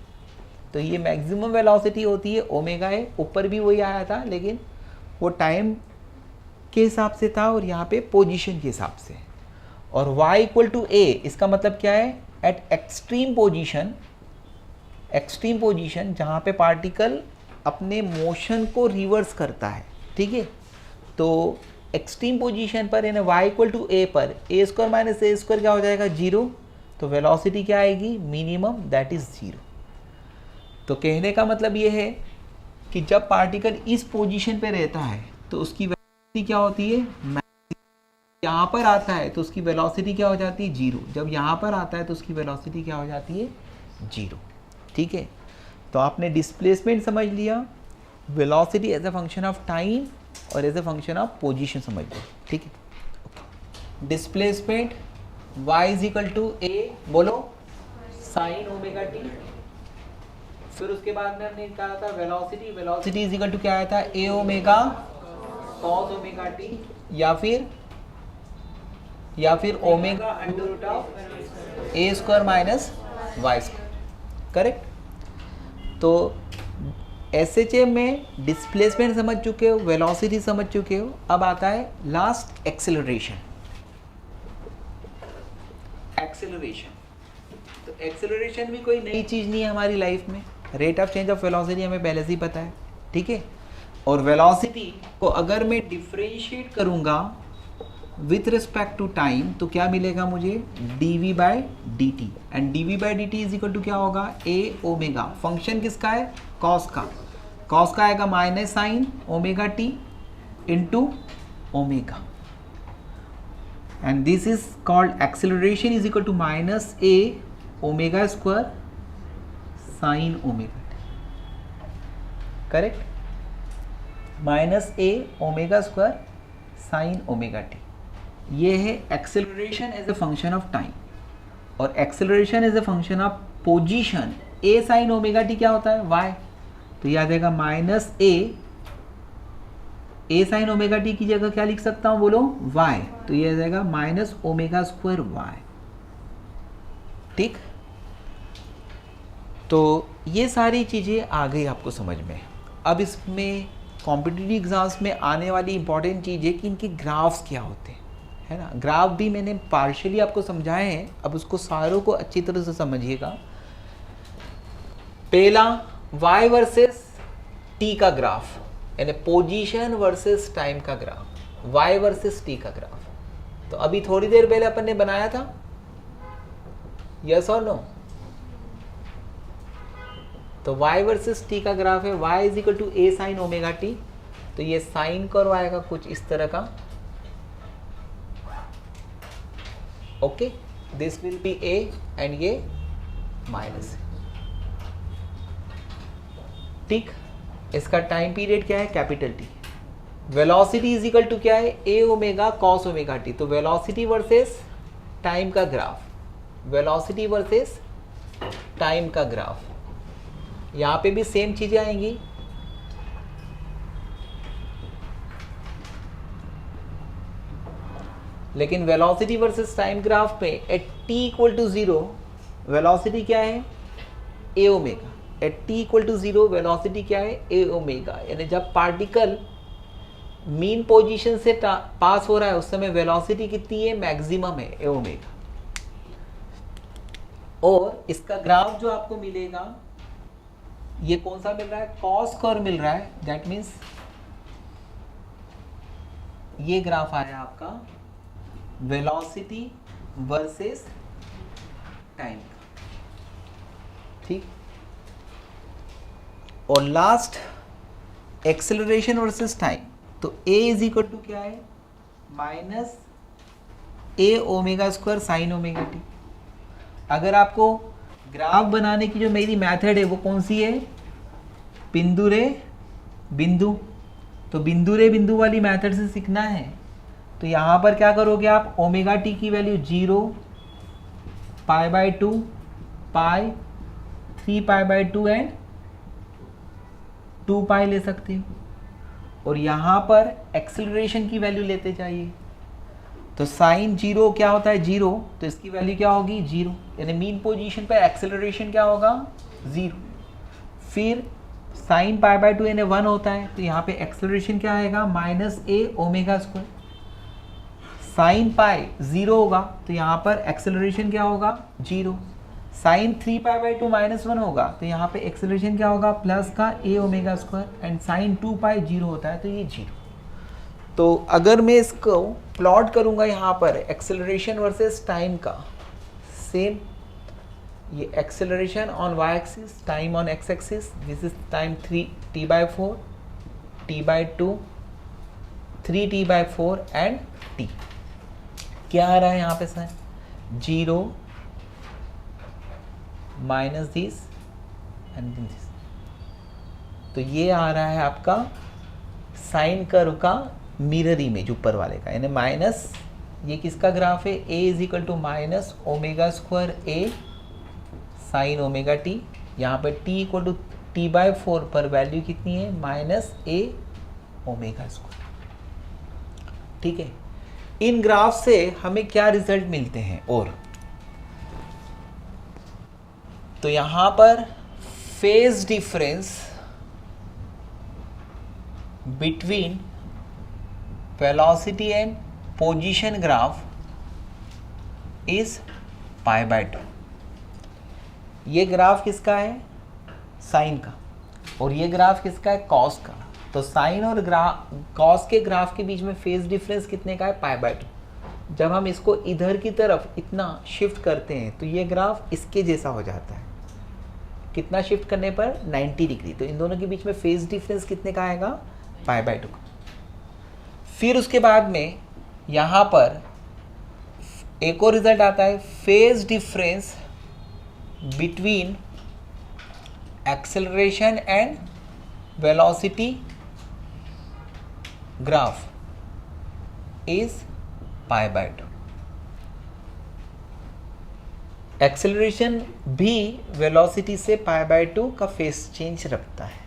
तो ये मैक्सिमम वेलोसिटी होती है ओमेगा ए। ऊपर भी वही आया था, लेकिन वो टाइम के हिसाब से था और यहाँ पे पोजीशन के हिसाब से। और y इक्वल टू ए, इसका मतलब क्या है? एट एक्सट्रीम पोजीशन जहाँ पे पार्टिकल अपने मोशन को रिवर्स करता है, ठीक है। तो एक्सट्रीम पोजीशन पर यानी y इक्वल टू ए पर ए स्क्वायर माइनस ए स्क्वायर क्या हो जाएगा 0, तो वेलोसिटी क्या आएगी मिनिमम, दैट इज 0। तो कहने का मतलब ये है कि जब पार्टिकल इस पोजीशन पे रहता है तो उसकी वेलोसिटी क्या होती है, यहाँ पर आता है तो उसकी वेलोसिटी क्या हो जाती है 0, जब यहाँ पर आता है तो उसकी वेलोसिटी क्या हो जाती है 0, ठीक है। तो आपने डिस्प्लेसमेंट समझ लिया, velocity as a function of time और as a function of position समझ लिया, ठीक है। Displacement y is equal to a, बोलो साइन ओमेगा टी। फिर उसके बाद में हमने कहा था velocity, velocity is equal to क्या आया था a omega cos omega t, या फिर omega under root of a square minus y square, correct. तो एसएचएम में डिस्प्लेसमेंट समझ चुके हो, वेलोसिटी समझ चुके हो, अब आता है लास्ट एक्सेलरेशन। तो एक्सेलरेशन भी कोई नई चीज़ नहीं है हमारी लाइफ में, rate of change of velocity हमें पहले से ही पता है, ठीक है। और वेलोसिटी को अगर मैं डिफ्रेंशिएट करूंगा विथ रिस्पेक्ट टू टाइम तो क्या मिलेगा मुझे, dv by d t, and dv by d t is equal to क्या होगा a ओमेगा, फंक्शन किसका है कॉस का, कॉस का आएगा minus sine omega t into omega, and this is called acceleration is equal to minus a omega square sine omega t, correct, minus a omega square sine omega t. ये है acceleration as a function of time, और acceleration as a function of position a sine omega t क्या होता है y, तो ये आ जाएगा minus a sine omega t की जगह क्या लिख सकता हूं बोलो y, तो ये आ जाएगा माइनस ओमेगा स्क्वायर y, ठीक। तो ये सारी चीज़ें आ गई आपको समझ में। अब इसमें कॉम्पिटिटिव एग्जाम्स में आने वाली इंपॉर्टेंट चीज़ है कि इनके ग्राफ्स क्या होते हैं, है ना। ग्राफ भी मैंने पार्शियली आपको समझाए हैं, अब उसको सारों को अच्छी तरह से समझिएगा। पहला y वर्सेस t का ग्राफ, यानी पोजीशन वर्सेस टाइम का ग्राफ, y वर्सेस t का ग्राफ। तो अभी थोड़ी देर पहले अपन ने बनाया था, यस और नो। तो y वर्सेस t का ग्राफ है, y is equal to a sine omega t, तो ये साइन कर्व आएगा कुछ इस तरह का, okay, this will be a and ये माइनस, ठीक। इसका टाइम पीरियड क्या है capital t. Velocity is equal to क्या है a omega cos omega t, तो वेलोसिटी वर्सेस टाइम का ग्राफ, वेलोसिटी वर्सेस टाइम का ग्राफ, यहाँ पे भी सेम चीजें आएंगी। लेकिन वेलोसिटी वर्सेस टाइम ग्राफ पे at t equal to 0 velocity क्या है a omega, at t equal to 0 velocity क्या है a ओमेगा, यानी जब पार्टिकल मीन पोजीशन से पास हो रहा है उस समय वेलोसिटी कितनी है मैक्सिमम है a ओमेगा। और इसका ग्राफ जो आपको मिलेगा ये कौन सा मिल रहा है, कॉस कर्व मिल रहा है, दैट मीन्स ये ग्राफ आया आपका वेलोसिटी वर्सेस टाइम, ठीक। और लास्ट एक्सेलरेशन वर्सेस टाइम, तो a इज इक्वल टू क्या है minus a omega square sine omega T. अगर आपको ग्राफ बनाने की जो मेरी मेथड है वो कौन सी है, बिंदु रे बिंदु, तो बिंदु रे बिंदु वाली मेथड से सीखना है। तो यहाँ पर क्या करोगे आप, ओमेगा टी की value 0, pi by 2, pi, 3 pi by 2 and 2 पाई ले सकते हो, और यहाँ पर एक्सेलरेशन की वैल्यू लेते जाइए। तो साइन 0 क्या होता है 0, तो इसकी वैल्यू क्या होगी 0, यानी मीन पोजीशन पर एक्सेलरेशन क्या होगा 0। फिर साइन पाई बाई 2 यानी 1 होता है, तो यहाँ पे एक्सेलरेशन क्या आएगा minus a omega square. Sine pi 0 होगा तो यहाँ पर एक्सेलरेशन क्या होगा 0। साइन 3π/2 -1 होगा तो यहाँ पे एक्सेलरेशन क्या होगा प्लस का a omega square and sine 2π 0 होता है तो ये 0। तो अगर मैं इसको प्लॉट करूँगा यहाँ पर एक्सेलरेशन वर्सेस टाइम का, सेम ये acceleration on y axis, time on x axis, this is time 3t/4, t/2, 3t/4 and t। क्या आ रहा है यहाँ पे sir 0 minus this and this, तो ये आ रहा है आपका साइन कर्व का मिरर इमेज ऊपर वाले का, यानी माइनस ये किसका ग्राफ है a is equal to minus omega square a sine omega t, यहाँ पे t इक्वल टू t/4 पर वैल्यू कितनी है माइनस a ओमेगा स्क्वायर। ठीक है, इन ग्राफ से हमें क्या रिजल्ट मिलते हैं, और तो यहाँ पर phase difference between velocity and position graph is π/2। ये ग्राफ किसका है साइन का, और ये ग्राफ किसका है कॉस का। तो साइन और कॉस के ग्राफ के बीच में फेज डिफरेंस कितने का है π/2। जब हम इसको इधर की तरफ इतना शिफ्ट करते हैं तो ये ग्राफ इसके जैसा हो जाता है, कितना शिफ्ट करने पर 90 डिग्री। तो इन दोनों के बीच में फेज डिफरेंस कितने का आएगा π/2 का। फिर उसके बाद में यहाँ पर एक और रिजल्ट आता है phase difference between acceleration and velocity graph is π/2। Acceleration भी वेलोसिटी से π/2 का फेस चेंज रखता है,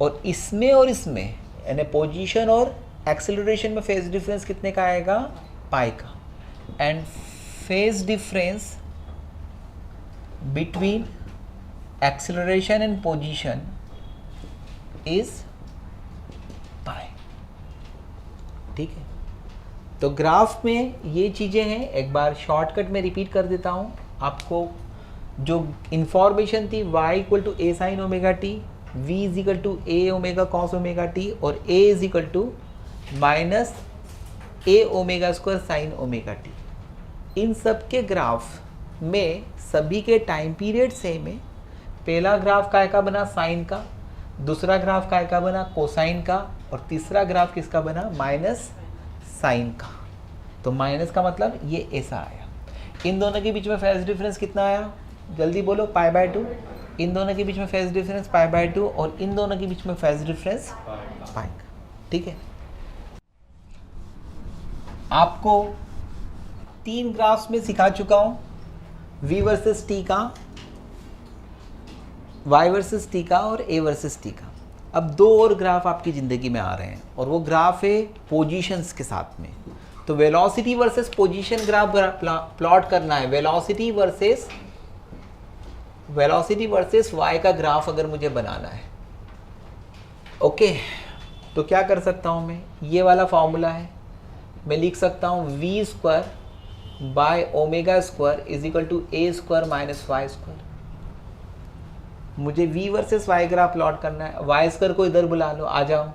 और इसमें यानी पोजीशन और एक्सेलरेशन में फेज डिफरेंस कितने का आएगा पाई का, and phase difference between acceleration and position is pi. ठीक है, तो ग्राफ में ये चीज़ें हैं, एक बार शॉर्टकट में रिपीट कर देता हूँ आपको। जो इंफॉर्मेशन थी y equal to a sine omega t, v is equal to a omega cos omega t, और a is equal to minus a omega square sine omega t. इन सब के ग्राफ में सभी के टाइम पीरियड सेम है। पहला graph काय का बना साइन का, दूसरा ग्राफ काय का बना कोसाइन का, और तीसरा ग्राफ किसका बना माइनस साइन का। तो माइनस का मतलब ये ऐसा आया। इन दोनों के बीच में फेज डिफरेंस कितना आया जल्दी बोलो π/2। इन दोनों के बीच में फेज डिफरेंस π/2, और इन दोनों के बीच में फेज डिफरेंस पाई का। ठीक है, आपको 3 ग्राफ्स में सिखा चुका हूं, v वर्सेस t का, y वर्सेस t का, और a वर्सेस t का। अब 2 और ग्राफ आपकी ज़िंदगी में आ रहे हैं, और वो ग्राफ है पोजीशंस के साथ में। तो velocity versus position graph plot करना है, वेलोसिटी वर्सेस y का ग्राफ अगर मुझे बनाना है। ओके, तो क्या कर सकता हूँ मैं, ये वाला फॉर्मूला है, मैं लिख सकता हूँ v square by omega square is equal to a square minus y square. मुझे v versus y graph plot करना है, y स्क्वायर को इधर बुला लो, आ जाओ,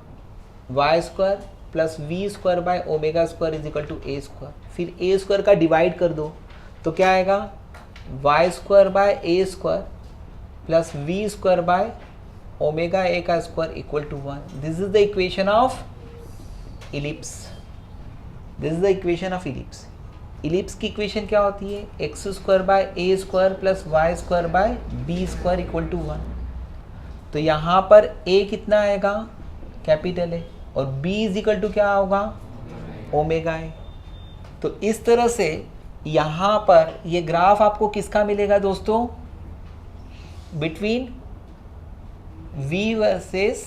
y square plus v square by omega square is equal to a square. फिर a square का डिवाइड कर दो तो क्या आएगा y square by a square plus v square by omega a का square equal to 1। This is the equation of ellipse. This is the equation of ellipse. Ellipse की equation क्या होती है, x square by a square plus y square by B square equal to 1। तो यहाँ पर a कितना आएगा capital है, और b इज इक्वल टू क्या होगा ओमेगा है। तो इस तरह से यहाँ पर ये ग्राफ आपको किसका मिलेगा दोस्तों, बिटवीन v वर्सेस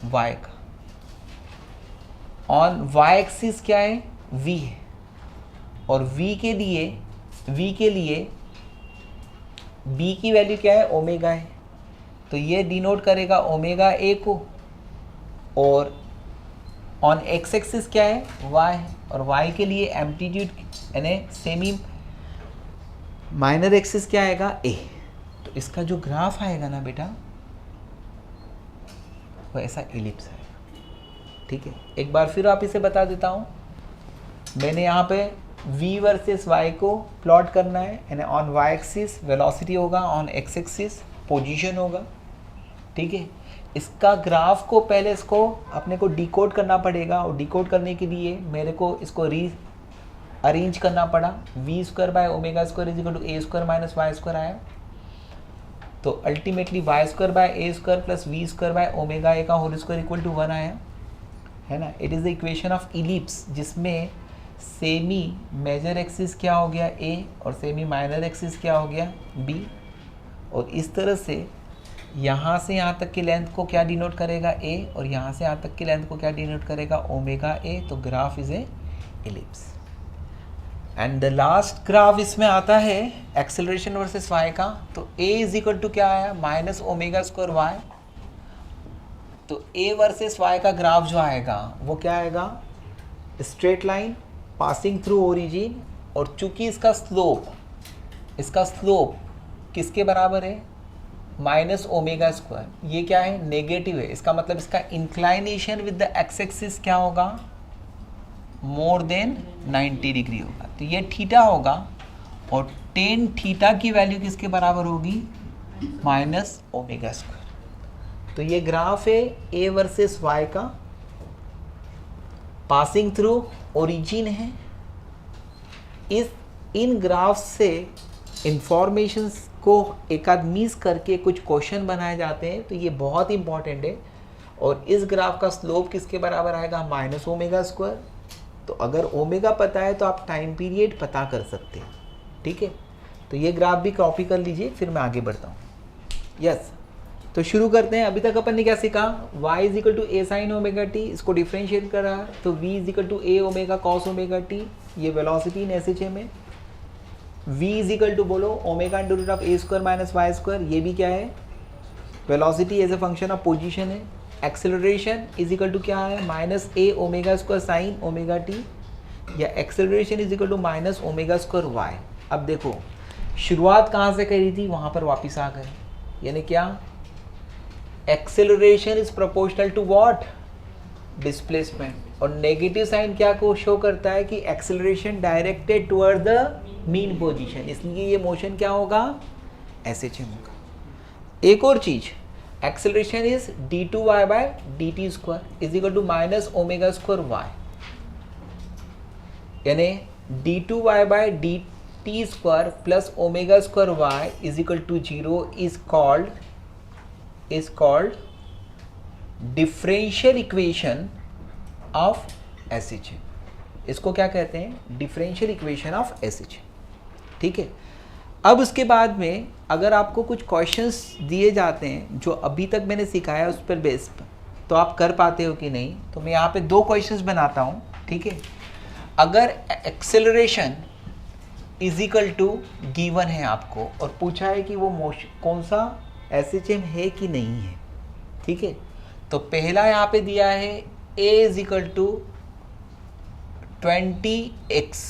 y का। ऑन y एक्सिस क्या है v है, और v के लिए b की वैल्यू क्या है ओमेगा है। तो ये डिनोट करेगा ओमेगा a को, और ऑन x एक्सिस क्या है y है, और y के लिए एम्पलीट्यूड यानी सेमी माइनर एक्सिस क्या आएगा ए, तो इसका जो ग्राफ आएगा ना बेटा वो ऐसा इलिप्स आएगा। ठीक है, एक बार फिर आप इसे बता देता हूँ। मैंने यहाँ पे v वर्सेस y को प्लॉट करना है, यानी ऑन y एक्सिस वेलोसिटी होगा, ऑन x एक्सिस पोजीशन होगा। ठीक है, इसका ग्राफ को पहले इसको अपने को डिकोड करना पड़ेगा, और डिकोड करने के लिए मेरे को इसको अरेंज करना पड़ा। V square by omega square is equal to a square minus y square आया, तो ultimately y square by a square plus v square by omega a का होल स्क्वायर इक्वल टू 1 आया, है ना। It is the equation of ellipse जिसमें semi major axis क्या हो गया ए और सेमी माइनर एक्सिस क्या हो गया बी, और इस तरह से यहाँ से यहाँ तक की लेंथ को क्या डिनोट करेगा ए, और यहाँ से यहाँ तक की लेंथ को क्या डिनोट करेगा ओमेगा ए। तो graph is a ellipse. And the last graph इसमें आता है एक्सेलरेशन वर्सेस वाई का। तो ए इज इक्वल टू क्या आया माइनस ओमेगा स्क्वायर वाई। तो ए वर्सेस वाई का ग्राफ जो आएगा वो क्या आएगा, straight line passing through origin, और चूंकि इसका स्लोप किसके बराबर है माइनस ओमेगा स्क्वायर, ये क्या है नेगेटिव है, इसका मतलब इसका inclination with the x axis क्या होगा मोर देन 90 डिग्री होगा। तो ये थीटा होगा, और टेन थीटा की वैल्यू किसके बराबर होगी माइनस ओमेगा स्क्वायर। तो ये ग्राफ है ए वर्सेस वाई का, पासिंग थ्रू ओरिजिन है। इन ग्राफ से इंफॉर्मेशंस को एक आध मिस करके कुछ क्वेश्चन बनाए जाते हैं, तो ये बहुत इंपॉर्टेंट है। और इस ग्राफ का स्लोप किसके बराबर आएगा माइनस ओमेगा स्क्वायर। तो अगर ओमेगा पता है तो आप टाइम पीरियड पता कर सकते हैं। ठीक है, तो ये ग्राफ भी कॉपी कर लीजिए, फिर मैं आगे बढ़ता हूँ। यस, तो शुरू करते हैं। अभी तक अपन ने क्या सीखा, y is equal to a sine omega t, इसको डिफ्रेंशिएट करा, तो v is equal to a omega cos omega t, ये वेलोसिटी इन एस में। v इज इक्वल टू बोलो omega into root of a square minus y square, ये भी क्या है velocity as a function of position है। Acceleration is equal to क्या है minus a omega square sine omega t, या acceleration is equal to minus omega square y. अब देखो शुरुआत कहाँ से करी थी, वहाँ पर वापस आ गए, यानी क्या acceleration is proportional to what displacement, और नेगेटिव साइन क्या को शो करता है कि acceleration directed toward the mean position, इसलिए ये मोशन क्या होगा एसएचएम होगा। एक और चीज, acceleration is d2y by dt square is equal to minus omega square y, यानी d2y by dt square plus omega square y is equal to 0 is called differential equation of SHM। इसको क्या कहते हैं differential equation of SHM। ठीक है, अब उसके बाद में अगर आपको कुछ क्वेश्चंस दिए जाते हैं जो अभी तक मैंने सिखाया उस पर बेस तो आप कर पाते हो कि नहीं, तो मैं यहाँ पे दो क्वेश्चंस बनाता हूँ। ठीक है, अगर acceleration is equal to given है आपको और पूछा है कि वो मोशन कौन सा SHM है कि नहीं है। ठीक है, तो पहला यहाँ पे दिया है a is equal to 20x,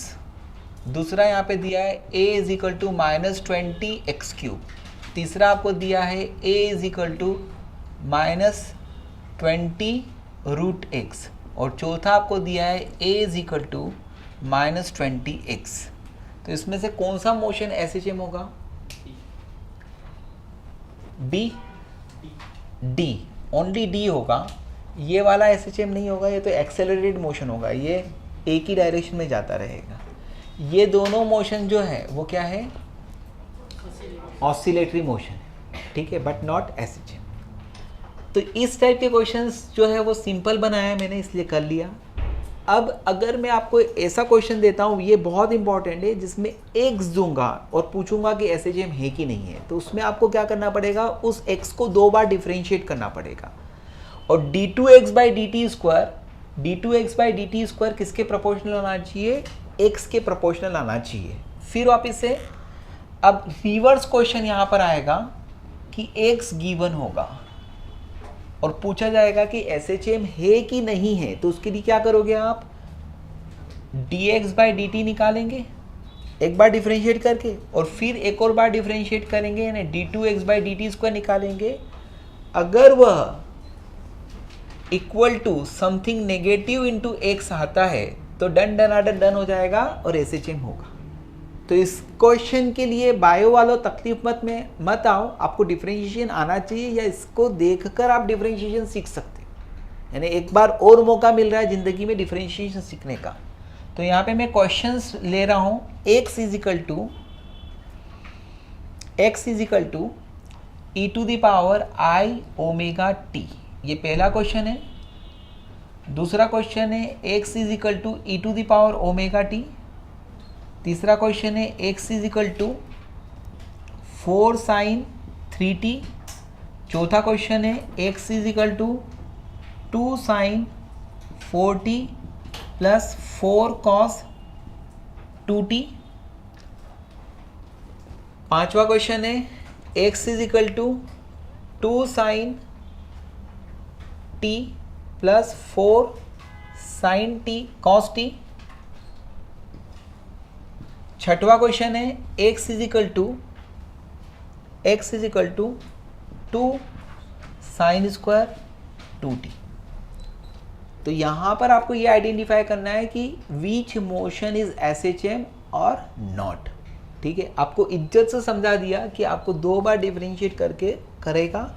दूसरा यहाँ पे दिया है a is equal to minus 20x cube, तीसरा आपको दिया है a is equal to minus 20 root x, और चौथा आपको दिया है a is equal to minus 20x। तो इसमें से कौन सा मोशन SHM होगा B, D, ओनली D होगा, ये वाला SHM नहीं होगा, ये तो एक्सेलरेटेड मोशन होगा, ये एक ही डायरेक्शन में जाता रहेगा। ये दोनों मोशन जो है वो क्या है ऑसिलेटरी मोशन है। ठीक है, बट नॉट SHM। तो इस टाइप के क्वेश्चंस जो है वो सिंपल बनाया मैंने, इसलिए कर लिया। अब अगर मैं आपको ऐसा क्वेश्चन देता हूँ, ये बहुत इंपॉर्टेंट है, जिसमें x दूंगा और पूछूंगा कि SHM है कि नहीं है, तो उसमें आपको क्या करना पड़ेगा, उस x को दो बार डिफरेंशिएट करना पड़ेगा। और d2x बाई dt स्क्वायर किसके प्रोपोर्शनल आना चाहिए, x के प्रोपोर्शनल आना चाहिए। फिर वापिस से अब रिवर्स क्वेश्चन यहाँ पर आएगा कि x गिवन होगा और पूछा जाएगा कि SHM है कि नहीं है, तो उसके लिए क्या करोगे आप dx बाई dt निकालेंगे, एक बार डिफरेंशिएट करके और फिर एक और बार डिफरेंशिएट करेंगे, यानी d2x/dt² निकालेंगे। अगर वह equal to something negative into x आता है तो डन डन हो जाएगा और एसएचएम होगा। तो इस क्वेश्चन के लिए बायो वालों तकलीफ मत आओ, आपको डिफरेंशिएशन आना चाहिए या इसको देखकर आप डिफरेंशिएशन सीख सकते हैं। यानी एक बार और मौका मिल रहा है ज़िंदगी में डिफरेंशिएशन सीखने का। तो यहाँ पे मैं क्वेश्चंस ले रहा हूँ। x is equal to e to the power i omega t, ये पहला क्वेश्चन है। दूसरा क्वेश्चन है x is equal to e to the power omega t. तीसरा क्वेश्चन है x is equal to 4 sine 3t। चौथा क्वेश्चन है x is equal to 2 sine 4t plus 4 cos 2t। पांचवा क्वेश्चन है x is equal to 2 sine t plus 4 sine t cos t। छठवा question है x is equal to 2 sine square 2t। तो यहाँ पर आपको ये आइडेंटिफाई करना है कि विच मोशन इज एसएचएम और नॉट। ठीक है, आपको इज्जत से समझा दिया कि आपको 2 बार डिफरेंशिएट करके करेगा।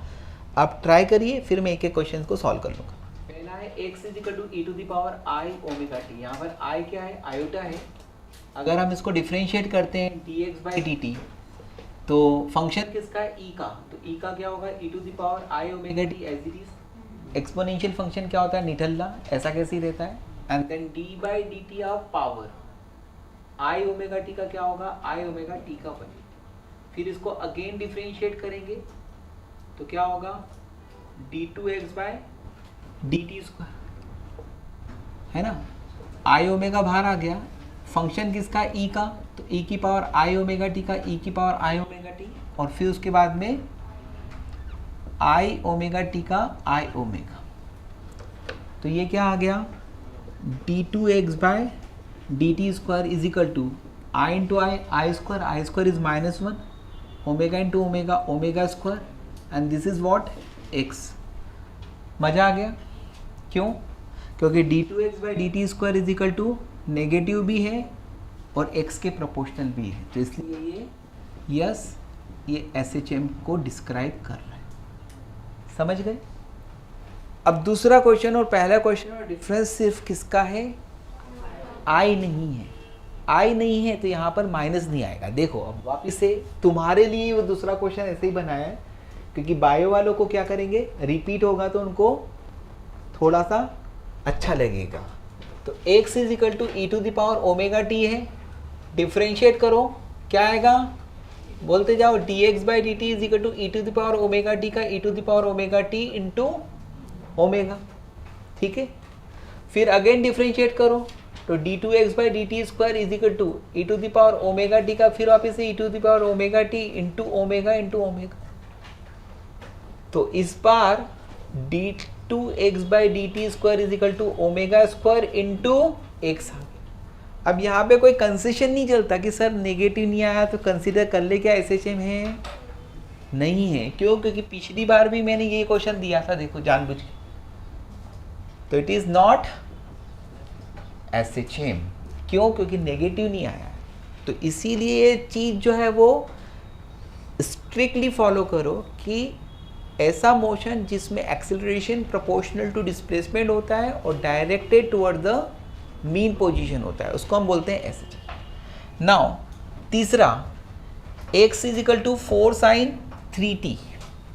आप ट्राई करिए, फिर मैं एक एक क्वेश्चन को सॉल्व कर लूँगा। पहला है x is equal to e to the power i omega t. यहाँ पर i क्या है? आयोटा है। अगर हम इसको डिफरेंशिएट करते हैं dx/dt तो फंक्शन किसका है? e का। तो e का क्या होगा? e to the power i omega t as it is. Exponential function क्या होता है? निठल्ला, ऐसा कैसे ही रहता है। And then d/dt of power i omega t का क्या होगा? i ओमेगा टी का वैल्यू। फिर इसको अगेन डिफरेंशिएट करेंगे तो क्या होगा? d2x/dt², है ना। i ओमेगा बाहर आ गया। फंक्शन किसका? e का। तो e की पावर i ओमेगा टी का e की पावर i ओमेगा टी, और फिर उसके बाद में i ओमेगा टी का i ओमेगा। तो ये क्या आ गया? d2x/dt² is equal to i into i square is -1, omega into omega square, and this is what? x। मजा आ गया? क्यों? क्योंकि d2x/dt² is equal to negative भी है और x के प्रोपोर्शनल भी है, तो इसलिए ये SHM को डिस्क्राइब कर रहा है। समझ गए? अब दूसरा क्वेश्चन और पहला क्वेश्चन और डिफरेंस सिर्फ किसका है? I नहीं है तो यहाँ पर माइनस नहीं आएगा। देखो अब वापस से तुम्हारे लिए वो दूसरा क्वेश्चन ऐसे ही बनाया है, क्योंकि बायो वालों को क्या करेंगे? रिपीट होगा तो उनको थोड़ा सा अच्छा लगेगा। तो x is equal to e to the power omega t है। डिफरेंशिएट करो, क्या आएगा? बोलते जाओ। dx/dt is equal to e to the power omega t का e to the power omega t into omega. ठीक है, फिर अगेन डिफरेंशिएट करो तो d2x/dt² is equal to e to the power omega t का फिर वापस से e to the power omega t into omega. तो इस बार d2x/dt² इज इक्वल टू ओमेगा² इंटू एक्स। अब यहाँ पे कोई कंसेशन नहीं चलता कि सर नेगेटिव नहीं आया तो कंसीडर कर ले, क्या SHM है? नहीं है। क्यों? क्योंकि पिछली बार भी मैंने ये क्वेश्चन दिया था, देखो जानबूझ के। तो इट इज नॉट SHM। क्यों? क्योंकि नेगेटिव नहीं आया है। तो इसीलिए ये चीज़ जो है वो स्ट्रिक्टली फॉलो करो कि ऐसा मोशन जिसमें एक्सेलरेशन प्रोपोर्शनल टू डिस्प्लेसमेंट होता है और directed toward the mean position होता है, उसको हम बोलते हैं SHM। नाउ तीसरा, x is equal to 4 sine 3t।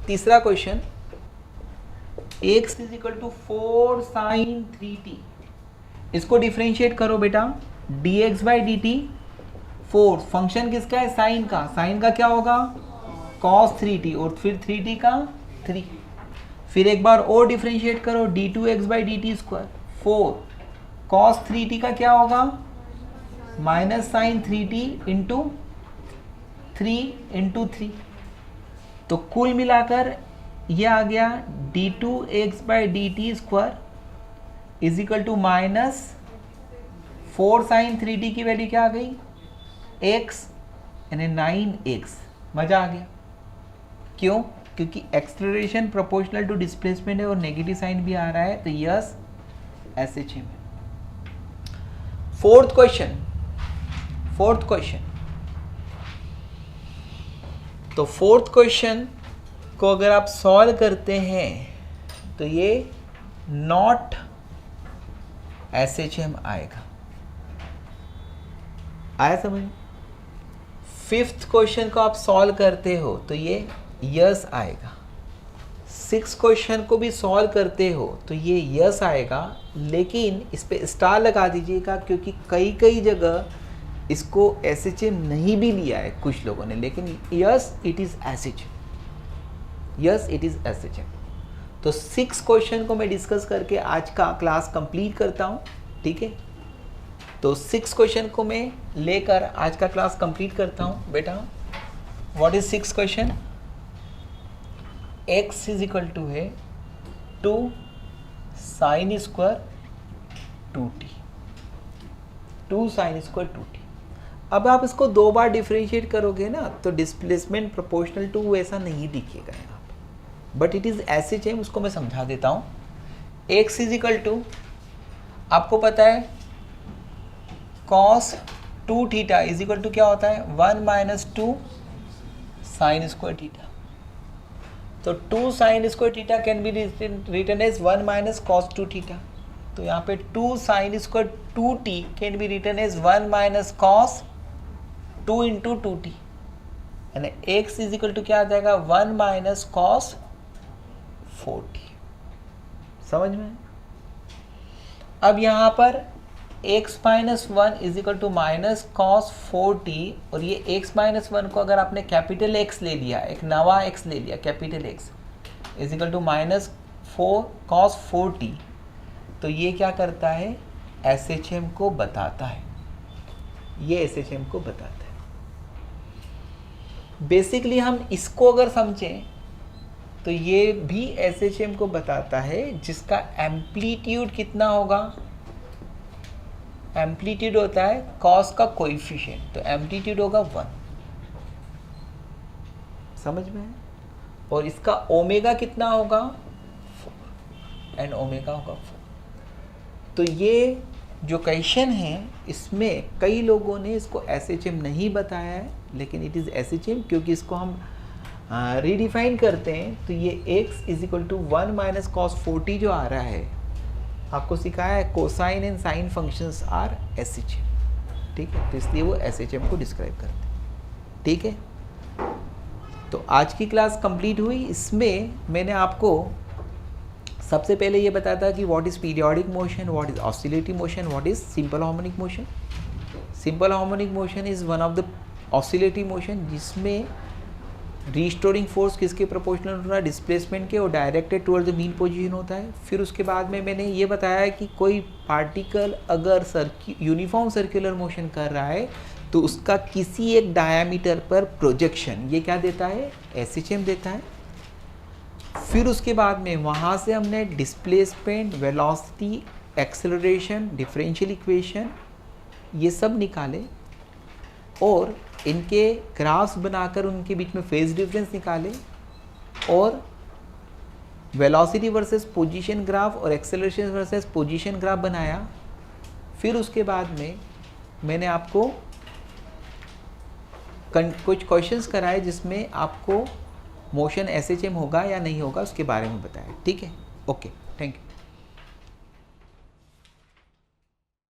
तीसरा question, x is equal to 4 sine 3t। इसको डिफरेंशिएट करो बेटा। dx/dt 4 फंक्शन किसका है? साइन का। साइन का क्या होगा? cos 3t, और फिर 3t का 3। फिर एक बार और डिफरेंशिएट करो। d2x/dt² 4 cos 3t का क्या होगा? माइनस साइन 3t इंटू 3 तो कुल मिलाकर ये आ गया d2x/dt² is equal to -4 sine 3t की वैल्यू क्या आ गई? x यानी 9x। मजा आ गया। क्यों? क्योंकि एक्सेलरेशन प्रोपोर्शनल टू डिस्प्लेसमेंट है और नेगेटिव साइन भी आ रहा है, तो यस SHM है। फोर्थ क्वेश्चन, तो फोर्थ क्वेश्चन को अगर आप सॉल्व करते हैं तो ये नॉट SHM आएगा। आया समझ? फिफ्थ क्वेश्चन को आप सॉल्व करते हो तो ये यस आएगा। सिक्स क्वेश्चन को भी सॉल्व करते हो तो ये यस आएगा, लेकिन इस पे स्टार लगा दीजिएगा क्योंकि कई जगह इसको SHM नहीं भी लिया है कुछ लोगों ने, लेकिन यस इट इज SHM। तो 6 क्वेश्चन को मैं डिस्कस करके आज का क्लास कंप्लीट करता हूँ, ठीक है। तो 6 क्वेश्चन को मैं लेकर आज का क्लास कंप्लीट करता हूँ। बेटा what is 6 question? x is equal to है 2 sine square 2t, 2 sine square 2t। अब आप इसको 2 बार डिफरेंशिएट करोगे ना तो डिस्प्लेसमेंट प्रोपोर्शनल टू वैसा नहीं दिखेगा यहाँ पे, बट इट इज SHM। उसको मैं समझा देता हूँ। x इज इक्वल टू, आपको पता है cos 2 theta is equal to क्या होता है? 1 माइनस 2 साइन स्क्वायर थीटा। तो 2 sine square theta can be written as 1 minus cos 2 theta. तो यहाँ पे 2 sine square 2t can be written as 1 minus cos 2 into 2t, यानी x इज इक्वल टू क्या आ जाएगा? 1 माइनस कॉस 4t। समझ में? अब यहाँ पर x minus 1 is equal to minus cos 4t, और ये x माइनस 1 को अगर आपने कैपिटल X ले लिया, एक नवा x ले लिया capital X is equal to minus 4 cos 4t, तो ये क्या करता है? SHM को बताता है। ये SHM को बताता है। बेसिकली हम इसको अगर समझें तो ये भी SHM को बताता है, जिसका एम्पलीट्यूड कितना होगा? एम्पलीट्यूड होता है कॉस का कोएफिशिएंट, तो एम्पलीट्यूड होगा 1। समझ में है? और इसका ओमेगा कितना होगा? 4, एंड ओमेगा होगा 4। तो ये जो क्वेश्चन है इसमें कई लोगों ने इसको SHM नहीं बताया है, लेकिन इट इज़ SHM क्योंकि इसको हम रीडिफाइन करते हैं तो ये x is equal to 1 minus cos 4t जो आ रहा है, आपको सिखाया है cosine and sine functions are SHM, ठीक है। तो इसलिए वो SHM को डिस्क्राइब करते हैं, ठीक है। तो आज की क्लास कंप्लीट हुई। इसमें मैंने आपको सबसे पहले ये बताया था कि what is periodic motion, what is oscillatory motion, what is simple harmonic motion. Simple harmonic motion is one of the oscillatory motion, जिसमें रिस्टोरिंग फोर्स किसके प्रोपोर्शनल होता है? डिस्प्लेसमेंट के, और directed toward the mean position होता है। फिर उसके बाद में मैंने ये बताया कि कोई पार्टिकल अगर यूनिफॉर्म सर्कुलर मोशन कर रहा है तो उसका किसी एक डायामीटर पर प्रोजेक्शन, ये क्या देता है? SHM देता है। फिर उसके बाद में वहाँ से हमने displacement, velocity, acceleration, differential equation ये सब निकाले और इनके ग्राफ्स बनाकर उनके बीच में फेज डिफरेंस निकाले, और वेलोसिटी वर्सेस पोजीशन ग्राफ और एक्सेलरेशन वर्सेस पोजीशन ग्राफ बनाया। फिर उसके बाद में मैंने आपको कुछ क्वेश्चंस कराए जिसमें आपको मोशन SHM होगा या नहीं होगा उसके बारे में बताया, ठीक है। Okay, thank you.